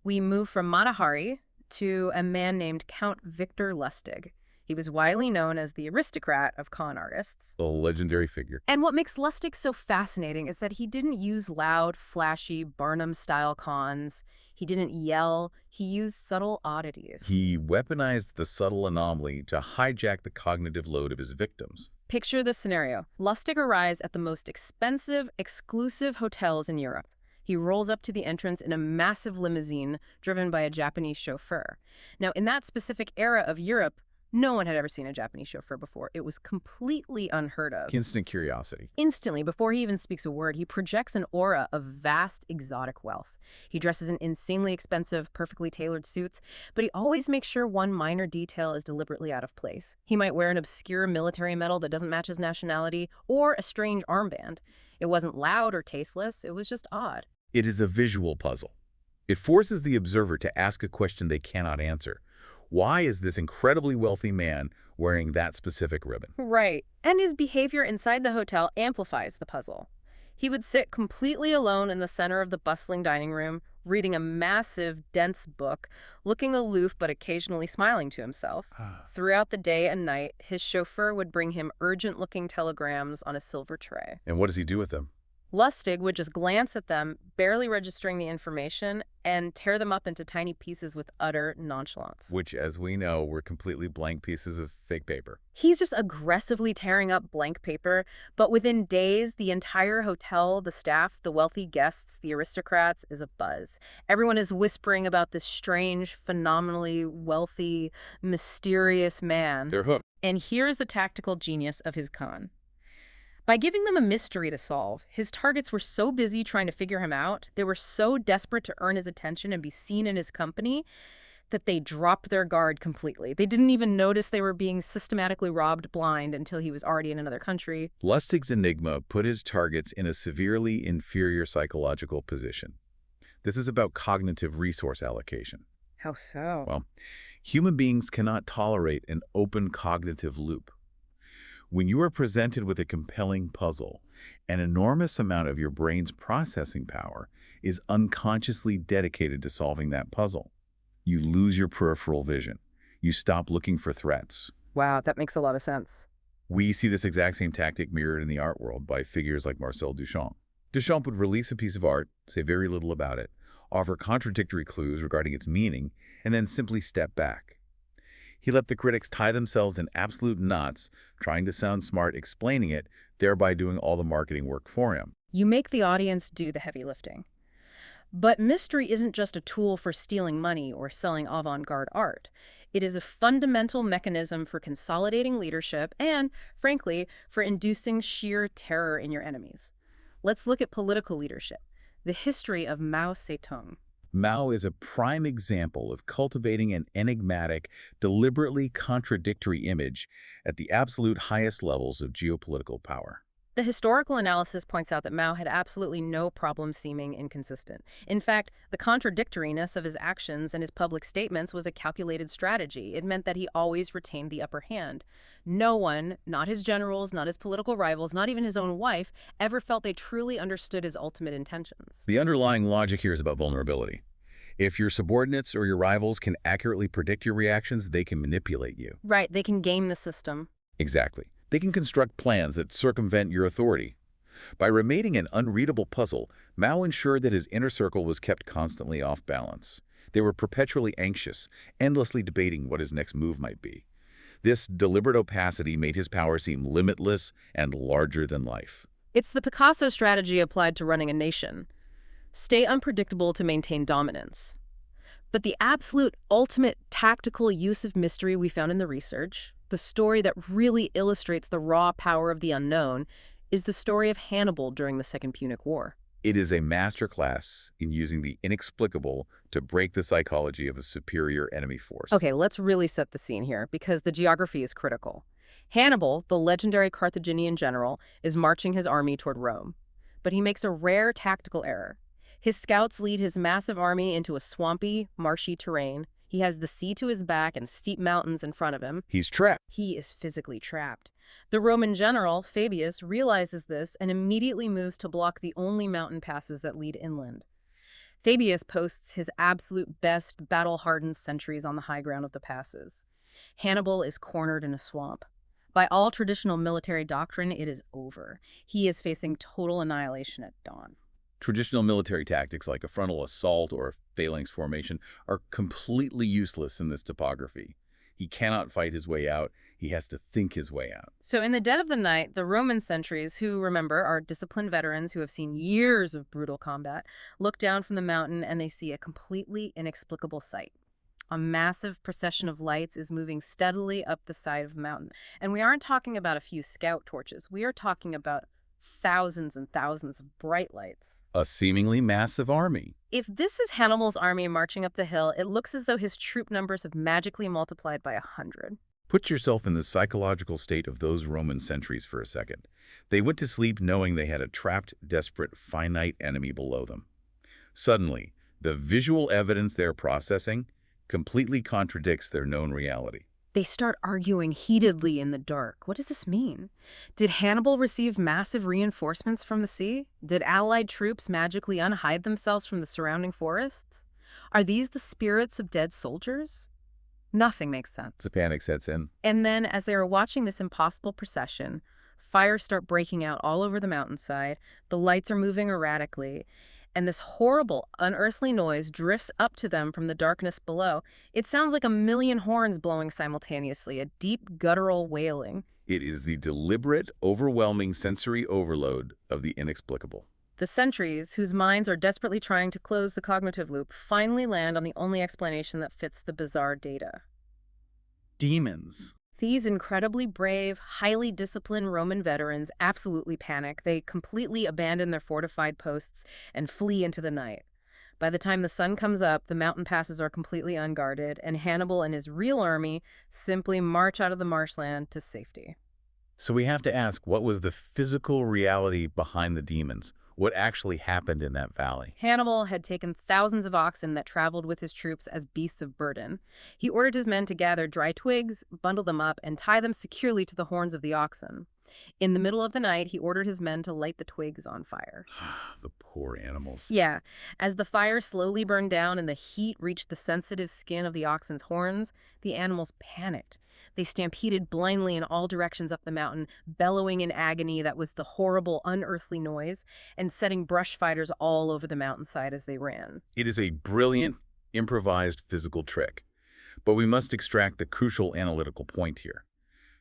We move from Mata Hari to a man named Count Victor Lustig. He was widely known as the aristocrat of con artists. A legendary figure. And what makes Lustig so fascinating is that he didn't use loud, flashy, Barnum-style cons. He didn't yell. He used subtle oddities. He weaponized the subtle anomaly to hijack the cognitive load of his victims. Picture this scenario. Lustig arrives at the most expensive, exclusive hotels in Europe. He rolls up to the entrance in a massive limousine driven by a Japanese chauffeur. Now, in that specific era of Europe, No one had ever seen a Japanese chauffeur before. It was completely unheard of. Instant curiosity. Instantly, before he even speaks a word, he projects an aura of vast exotic wealth. He dresses in insanely expensive, perfectly tailored suits, but he always makes sure one minor detail is deliberately out of place. He might wear an obscure military medal that doesn't match his nationality, or a strange armband. It wasn't loud or tasteless, it was just odd. It is a visual puzzle. It forces the observer to ask a question they cannot answer. Why is this incredibly wealthy man wearing that specific ribbon? Right. And his behavior inside the hotel amplifies the puzzle. He would sit completely alone in the center of the bustling dining room, reading a massive, dense book, looking aloof but occasionally smiling to himself. Throughout the day and night, his chauffeur would bring him urgent-looking telegrams on a silver tray. And what does he do with them? Lustig would just glance at them, barely registering the information, and tear them up into tiny pieces with utter nonchalance. Which, as we know, were completely blank pieces of fake paper. He's just aggressively tearing up blank paper, but within days, the entire hotel, the staff, the wealthy guests, the aristocrats is abuzz. Everyone is whispering about this strange, phenomenally wealthy, mysterious man. They're hooked. And here's the tactical genius of his con. By giving them a mystery to solve, his targets were so busy trying to figure him out, they were so desperate to earn his attention and be seen in his company, that they dropped their guard completely. They didn't even notice they were being systematically robbed blind until he was already in another country. Lustig's enigma put his targets in a severely inferior psychological position. This is about cognitive resource allocation. How so? Well, human beings cannot tolerate an open cognitive loop. When you are presented with a compelling puzzle, an enormous amount of your brain's processing power is unconsciously dedicated to solving that puzzle. You lose your peripheral vision. You stop looking for threats. Wow, that makes a lot of sense. We see this exact same tactic mirrored in the art world by figures like Marcel Duchamp. Duchamp would release a piece of art, say very little about it, offer contradictory clues regarding its meaning, and then simply step back. He let the critics tie themselves in absolute knots, trying to sound smart explaining it, thereby doing all the marketing work for him. You make the audience do the heavy lifting. But mystery isn't just a tool for stealing money or selling avant-garde art. It is a fundamental mechanism for consolidating leadership and, frankly, for inducing sheer terror in your enemies. Let's look at political leadership, the history of Mao Zedong. Mao is a prime example of cultivating an enigmatic, deliberately contradictory image at the absolute highest levels of geopolitical power. The historical analysis points out that Mao had absolutely no problem seeming inconsistent. In fact, the contradictoriness of his actions and his public statements was a calculated strategy. It meant that he always retained the upper hand. No one, not his generals, not his political rivals, not even his own wife, ever felt they truly understood his ultimate intentions. The underlying logic here is about vulnerability. If your subordinates or your rivals can accurately predict your reactions, they can manipulate you. Right, they can game the system. Exactly. They can construct plans that circumvent your authority. By remaining an unreadable puzzle, Mao ensured that his inner circle was kept constantly off balance. They were perpetually anxious, endlessly debating what his next move might be. This deliberate opacity made his power seem limitless and larger than life. It's the Picasso strategy applied to running a nation. Stay unpredictable to maintain dominance. But the absolute ultimate tactical use of mystery we found in the research, the story that really illustrates the raw power of the unknown, is the story of Hannibal during the Second Punic War. It is a masterclass in using the inexplicable to break the psychology of a superior enemy force. Okay, let's really set the scene here, because the geography is critical. Hannibal, the legendary Carthaginian general, is marching his army toward Rome. But he makes a rare tactical error. His scouts lead his massive army into a swampy, marshy terrain. He has the sea to his back and steep mountains in front of him. He's trapped. He is physically trapped. The Roman general, Fabius, realizes this and immediately moves to block the only mountain passes that lead inland. Fabius posts his absolute best battle-hardened sentries on the high ground of the passes. Hannibal is cornered in a swamp. By all traditional military doctrine, it is over. He is facing total annihilation at dawn. Traditional military tactics like a frontal assault or a phalanx formation are completely useless in this topography. He cannot fight his way out. He has to think his way out. So in the dead of the night, the Roman sentries, who, remember, are disciplined veterans who have seen years of brutal combat, look down from the mountain and they see a completely inexplicable sight. A massive procession of lights is moving steadily up the side of the mountain. And we aren't talking about a few scout torches. We are talking about thousands and thousands of bright lights. A seemingly massive army. If this is Hannibal's army marching up the hill, it looks as though his troop numbers have magically multiplied by 100. Put yourself in the psychological state of those Roman sentries for a second. They went to sleep knowing they had a trapped, desperate, finite enemy below them. Suddenly, the visual evidence they're processing completely contradicts their known reality. They start arguing heatedly in the dark. What does this mean? Did Hannibal receive massive reinforcements from the sea? Did Allied troops magically unhide themselves from the surrounding forests? Are these the spirits of dead soldiers? Nothing makes sense. The panic sets in. And then, as they are watching this impossible procession, fires start breaking out all over the mountainside, the lights are moving erratically, and this horrible, unearthly noise drifts up to them from the darkness below. It sounds like a million horns blowing simultaneously, a deep, guttural wailing. It is the deliberate, overwhelming sensory overload of the inexplicable. The sentries, whose minds are desperately trying to close the cognitive loop, finally land on the only explanation that fits the bizarre data. Demons. These incredibly brave, highly disciplined Roman veterans absolutely panic. They completely abandon their fortified posts and flee into the night. By the time the sun comes up, the mountain passes are completely unguarded, and Hannibal and his real army simply march out of the marshland to safety. So we have to ask, what was the physical reality behind the demons? What actually happened in that valley? Hannibal had taken thousands of oxen that traveled with his troops as beasts of burden. He ordered his men to gather dry twigs, bundle them up, and tie them securely to the horns of the oxen. In the middle of the night, he ordered his men to light the twigs on fire. The poor animals. Yeah, as the fire slowly burned down and the heat reached the sensitive skin of the oxen's horns, the animals panicked. They stampeded blindly in all directions up the mountain, bellowing in agony that was the horrible, unearthly noise, and setting brush fires all over the mountainside as they ran. It is a brilliant, improvised physical trick. But we must extract the crucial analytical point here.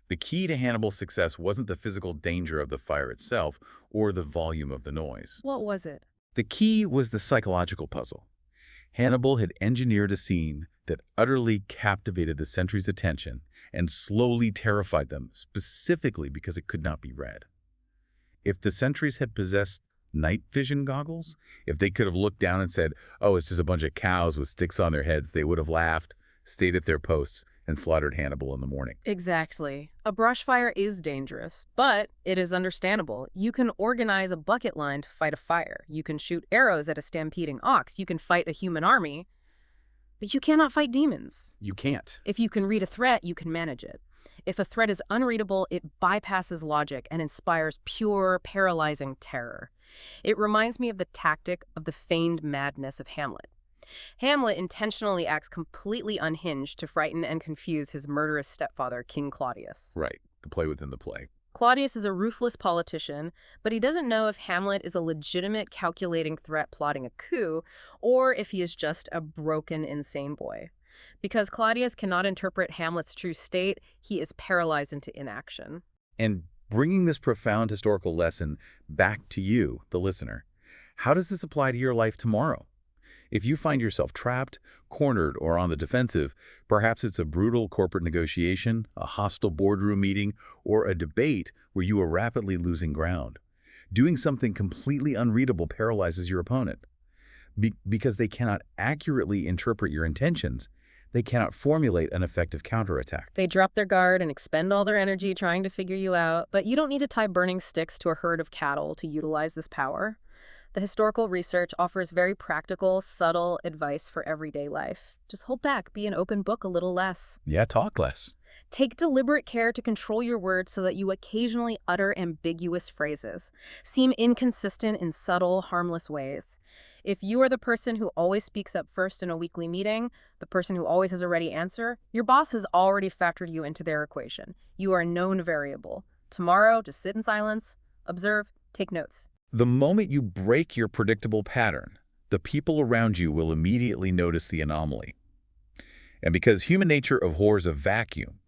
The key to Hannibal's success wasn't the physical danger of the fire itself or the volume of the noise. What was it? The key was the psychological puzzle. Hannibal had engineered a scene that utterly captivated the sentries' attention and slowly terrified them, specifically because it could not be read. If the sentries had possessed night vision goggles, if they could have looked down and said, "Oh, it's just a bunch of cows with sticks on their heads," they would have laughed, stayed at their posts, and slaughtered Hannibal in the morning. Exactly. A brush fire is dangerous, but it is understandable. You can organize a bucket line to fight a fire. You can shoot arrows at a stampeding ox. You can fight a human army. But you cannot fight demons. You can't. If you can read a threat, you can manage it. If a threat is unreadable, it bypasses logic and inspires pure, paralyzing terror. It reminds me of the tactic of the feigned madness of Hamlet. Hamlet intentionally acts completely unhinged to frighten and confuse his murderous stepfather, King Claudius. Right. The play within the play. Claudius is a ruthless politician, but he doesn't know if Hamlet is a legitimate, calculating threat plotting a coup, or if he is just a broken, insane boy. Because Claudius cannot interpret Hamlet's true state, he is paralyzed into inaction. And bringing this profound historical lesson back to you, the listener, how does this apply to your life tomorrow? If you find yourself trapped, cornered, or on the defensive, perhaps it's a brutal corporate negotiation, a hostile boardroom meeting, or a debate where you are rapidly losing ground. Doing something completely unreadable paralyzes your opponent. Because they cannot accurately interpret your intentions, they cannot formulate an effective counterattack. They drop their guard and expend all their energy trying to figure you out, but you don't need to tie burning sticks to a herd of cattle to utilize this power. The historical research offers very practical, subtle advice for everyday life. Just hold back, be an open book a little less. Yeah, talk less. Take deliberate care to control your words so that you occasionally utter ambiguous phrases. Seem inconsistent in subtle, harmless ways. If you are the person who always speaks up first in a weekly meeting, the person who always has a ready answer, your boss has already factored you into their equation. You are a known variable. Tomorrow, just sit in silence, observe, take notes. The moment you break your predictable pattern, the people around you will immediately notice the anomaly. And because human nature abhors a vacuum,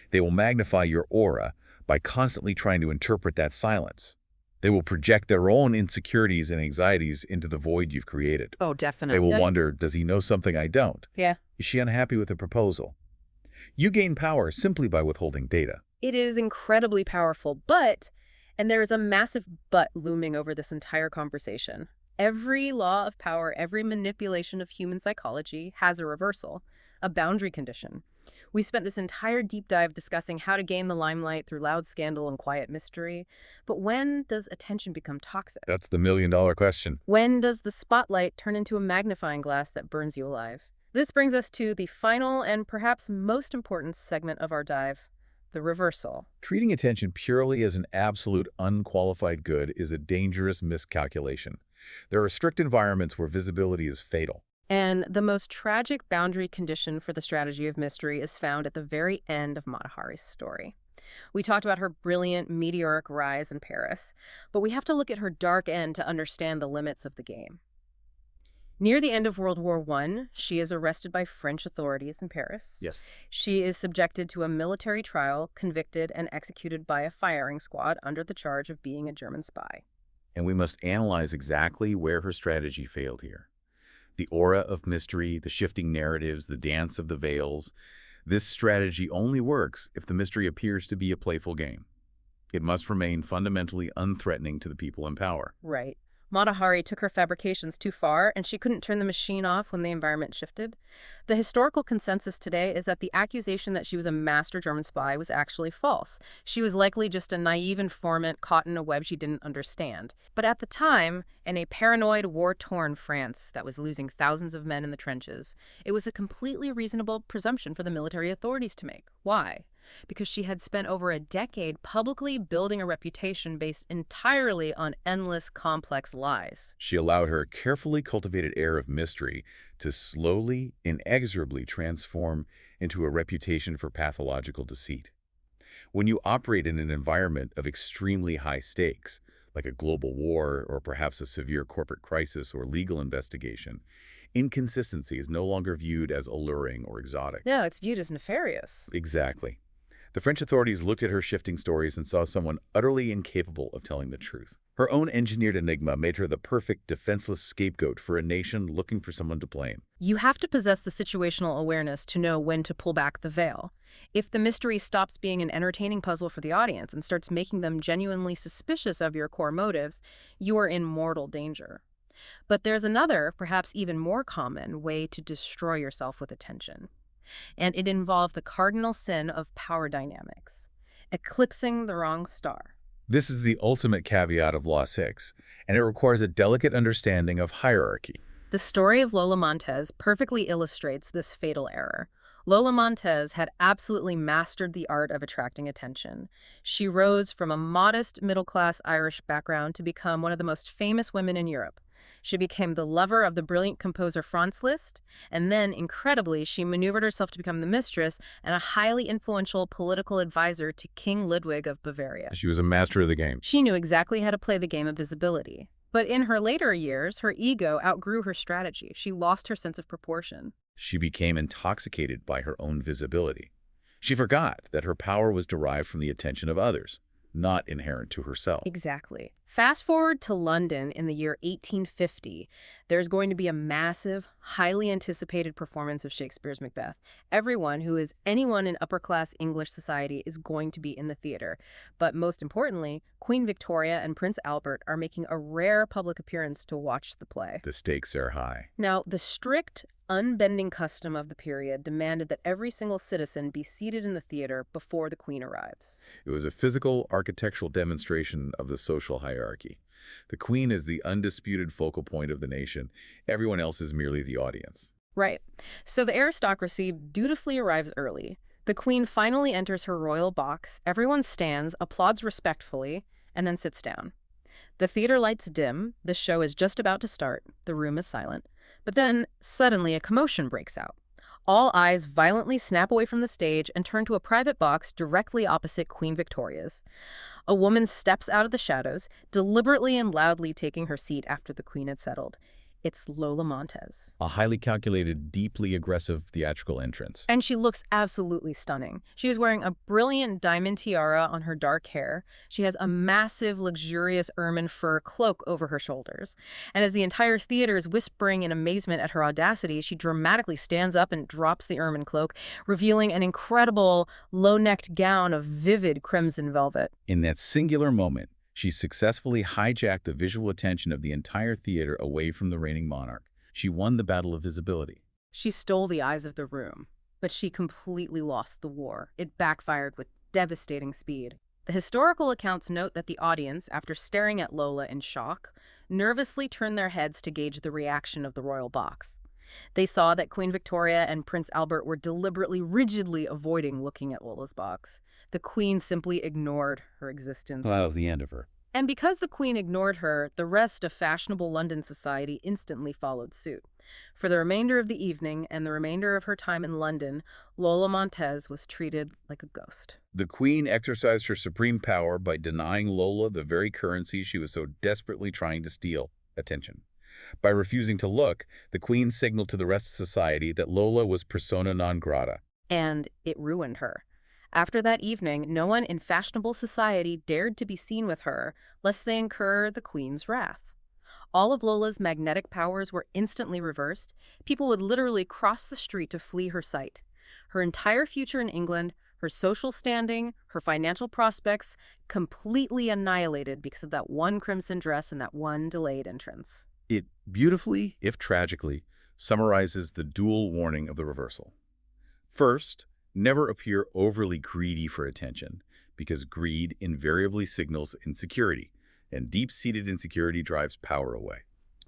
they will magnify your aura by constantly trying to interpret that silence. They will project their own insecurities and anxieties into the void you've created. Oh, They will definitely. wonder, does he know something I don't? Yeah. Is she unhappy with the proposal? You gain power simply by withholding data. It is incredibly powerful, and there is a massive but looming over this entire conversation. Every law of power, every manipulation of human psychology has a reversal, a boundary condition. We spent this entire deep dive discussing how to gain the limelight through loud scandal and quiet mystery. But when does attention become toxic? That's the million-dollar question. When does the spotlight turn into a magnifying glass that burns you alive? This brings us to the final and perhaps most important segment of our dive, the reversal. Treating attention purely as an absolute unqualified good is a dangerous miscalculation. There are strict environments where visibility is fatal. And the most tragic boundary condition for the strategy of mystery is found at the very end of Mata Hari's story. We talked about her brilliant, meteoric rise in Paris, but we have to look at her dark end to understand the limits of the game. Near the end of World War I, she is arrested by French authorities in Paris. Yes. She is subjected to a military trial, convicted, and executed by a firing squad under the charge of being a German spy. And we must analyze exactly where her strategy failed here. The aura of mystery, the shifting narratives, the dance of the veils. This strategy only works if the mystery appears to be a playful game. It must remain fundamentally unthreatening to the people in power. Right. Mata Hari took her fabrications too far, and she couldn't turn the machine off when the environment shifted. The historical consensus today is that the accusation that she was a master German spy was actually false. She was likely just a naive informant caught in a web she didn't understand. But at the time, in a paranoid, war-torn France that was losing thousands of men in the trenches, it was a completely reasonable presumption for the military authorities to make. Why? Because she had spent over a decade publicly building a reputation based entirely on endless, complex lies. She allowed her carefully cultivated air of mystery to slowly, inexorably transform into a reputation for pathological deceit. When you operate in an environment of extremely high stakes, like a global war or perhaps a severe corporate crisis or legal investigation, inconsistency is no longer viewed as alluring or exotic. No, it's viewed as nefarious. Exactly. The French authorities looked at her shifting stories and saw someone utterly incapable of telling the truth. Her own engineered enigma made her the perfect defenseless scapegoat for a nation looking for someone to blame. You have to possess the situational awareness to know when to pull back the veil. If the mystery stops being an entertaining puzzle for the audience and starts making them genuinely suspicious of your core motives, you are in mortal danger. But there's another, perhaps even more common, way to destroy yourself with attention. And it involved the cardinal sin of power dynamics, eclipsing the wrong star. This is the ultimate caveat of Law 6, and it requires a delicate understanding of hierarchy. The story of Lola Montez perfectly illustrates this fatal error. Lola Montez had absolutely mastered the art of attracting attention. She rose from a modest middle-class Irish background to become one of the most famous women in Europe. She became the lover of the brilliant composer Franz Liszt, and then, incredibly, she maneuvered herself to become the mistress and a highly influential political advisor to King Ludwig of Bavaria. She was a master of the game. She knew exactly how to play the game of visibility. But in her later years, her ego outgrew her strategy. She lost her sense of proportion. She became intoxicated by her own visibility. She forgot that her power was derived from the attention of others, not inherent to herself. Exactly. Fast forward to London in the year 1850. There's going to be a massive, highly anticipated performance of Shakespeare's Macbeth. Everyone who is anyone in upper-class English society is going to be in the theater. But most importantly, Queen Victoria and Prince Albert are making a rare public appearance to watch the play. The stakes are high. Now, the strict, unbending custom of the period demanded that every single citizen be seated in the theater before the Queen arrives. It was a physical, architectural demonstration of the social hierarchy. The Queen is the undisputed focal point of the nation. Everyone else is merely the audience. Right. So the aristocracy dutifully arrives early. The Queen finally enters her royal box. Everyone stands, applauds respectfully, and then sits down. The theater lights dim. The show is just about to start. The room is silent. But then, suddenly, a commotion breaks out. All eyes violently snap away from the stage and turn to a private box directly opposite Queen Victoria's. A woman steps out of the shadows, deliberately and loudly taking her seat after the Queen had settled. It's Lola Montez. A highly calculated, deeply aggressive theatrical entrance. And she looks absolutely stunning. She is wearing a brilliant diamond tiara on her dark hair. She has a massive, luxurious ermine fur cloak over her shoulders. And as the entire theater is whispering in amazement at her audacity, she dramatically stands up and drops the ermine cloak, revealing an incredible, low-necked gown of vivid crimson velvet. In that singular moment, she successfully hijacked the visual attention of the entire theater away from the reigning monarch. She won the battle of visibility. She stole the eyes of the room, but she completely lost the war. It backfired with devastating speed. The historical accounts note that the audience, after staring at Lola in shock, nervously turned their heads to gauge the reaction of the royal box. They saw that Queen Victoria and Prince Albert were deliberately, rigidly avoiding looking at Lola's box. The Queen simply ignored her existence. Well, that was the end of her. And because the Queen ignored her, the rest of fashionable London society instantly followed suit. For the remainder of the evening and the remainder of her time in London, Lola Montez was treated like a ghost. The Queen exercised her supreme power by denying Lola the very currency she was so desperately trying to steal: attention. By refusing to look, the Queen signaled to the rest of society that Lola was persona non grata. And it ruined her. After that evening, no one in fashionable society dared to be seen with her, lest they incur the Queen's wrath. All of Lola's magnetic powers were instantly reversed. People would literally cross the street to flee her sight. Her entire future in England, her social standing, her financial prospects, completely annihilated because of that one crimson dress and that one delayed entrance. It beautifully, if tragically, summarizes the dual warning of the reversal. First, never appear overly greedy for attention, because greed invariably signals insecurity, and deep-seated insecurity drives power away.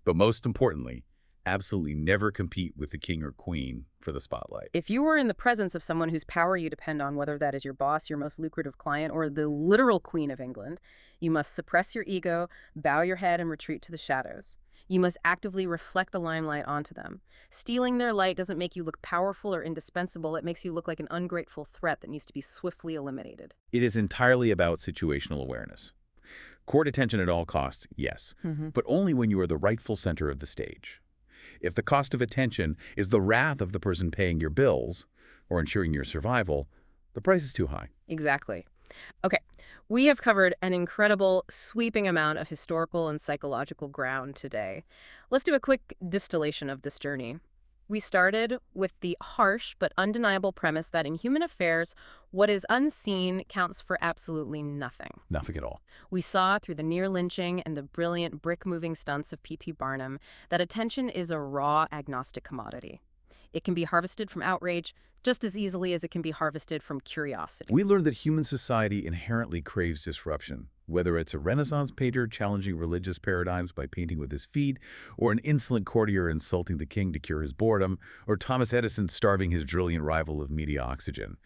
But most importantly, absolutely never compete with the king or queen for the spotlight. If you are in the presence of someone whose power you depend on, whether that is your boss, your most lucrative client, or the literal Queen of England, you must suppress your ego, bow your head, and retreat to the shadows. You must actively reflect the limelight onto them. Stealing their light doesn't make you look powerful or indispensable. It makes you look like an ungrateful threat that needs to be swiftly eliminated. It is entirely about situational awareness. Court attention at all costs, yes, but only when you are the rightful center of the stage. If the cost of attention is the wrath of the person paying your bills or ensuring your survival, the price is too high. Exactly. Okay, we have covered an incredible, sweeping amount of historical and psychological ground today. Let's do a quick distillation of this journey. We started with the harsh but undeniable premise that in human affairs, what is unseen counts for absolutely nothing. Nothing at all. We saw through the near lynching and the brilliant brick-moving stunts of P.P. Barnum that attention is a raw, agnostic commodity. It can be harvested from outrage just as easily as it can be harvested from curiosity. We learned that human society inherently craves disruption, whether it's a Renaissance painter challenging religious paradigms by painting with his feet, or an insolent courtier insulting the king to cure his boredom, or Thomas Edison starving his brilliant rival of media oxygen.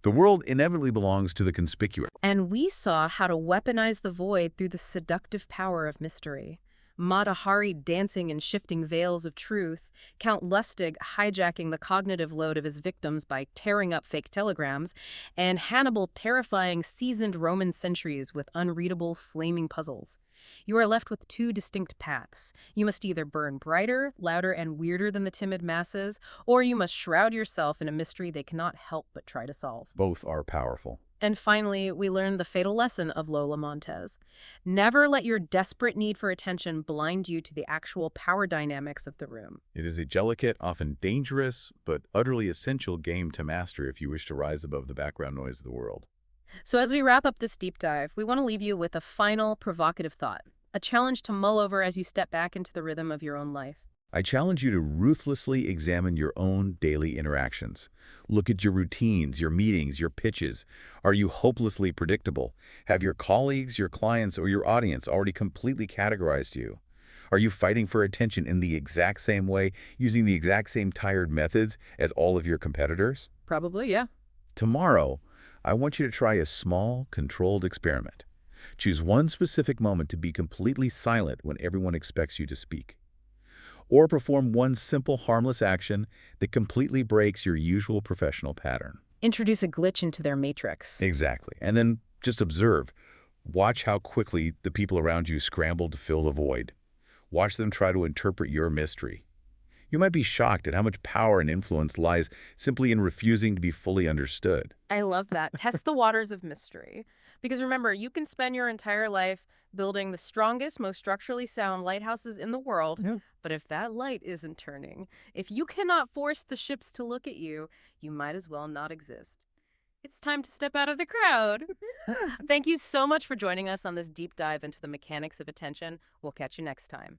The world inevitably belongs to the conspicuous. And we saw how to weaponize the void through the seductive power of mystery. Mata Hari dancing in shifting veils of truth, Count Lustig hijacking the cognitive load of his victims by tearing up fake telegrams, and Hannibal terrifying seasoned Roman sentries with unreadable, flaming puzzles. You are left with two distinct paths. You must either burn brighter, louder, and weirder than the timid masses, or you must shroud yourself in a mystery they cannot help but try to solve. Both are powerful. And finally, we learned the fatal lesson of Lola Montez. Never let your desperate need for attention blind you to the actual power dynamics of the room. It is a delicate, often dangerous, but utterly essential game to master if you wish to rise above the background noise of the world. So as we wrap up this deep dive, we want to leave you with a final provocative thought, a challenge to mull over as you step back into the rhythm of your own life. I challenge you to ruthlessly examine your own daily interactions. Look at your routines, your meetings, your pitches. Are you hopelessly predictable? Have your colleagues, your clients, or your audience already completely categorized you? Are you fighting for attention in the exact same way, using the exact same tired methods as all of your competitors? Probably, yeah. Tomorrow, I want you to try a small, controlled experiment. Choose one specific moment to be completely silent when everyone expects you to speak. Or perform one simple, harmless action that completely breaks your usual professional pattern. Introduce a glitch into their matrix. Exactly. And then just observe. Watch how quickly the people around you scramble to fill the void. Watch them try to interpret your mystery. You might be shocked at how much power and influence lies simply in refusing to be fully understood. I love that. Test the waters of mystery. Because remember, you can spend your entire life building the strongest, most structurally sound lighthouses in the world, Yeah. but if that light isn't turning, if you cannot force the ships to look at you, you might as well not exist. It's time to step out of the crowd. Thank you so much for joining us on this deep dive into the mechanics of attention. We'll catch you next time.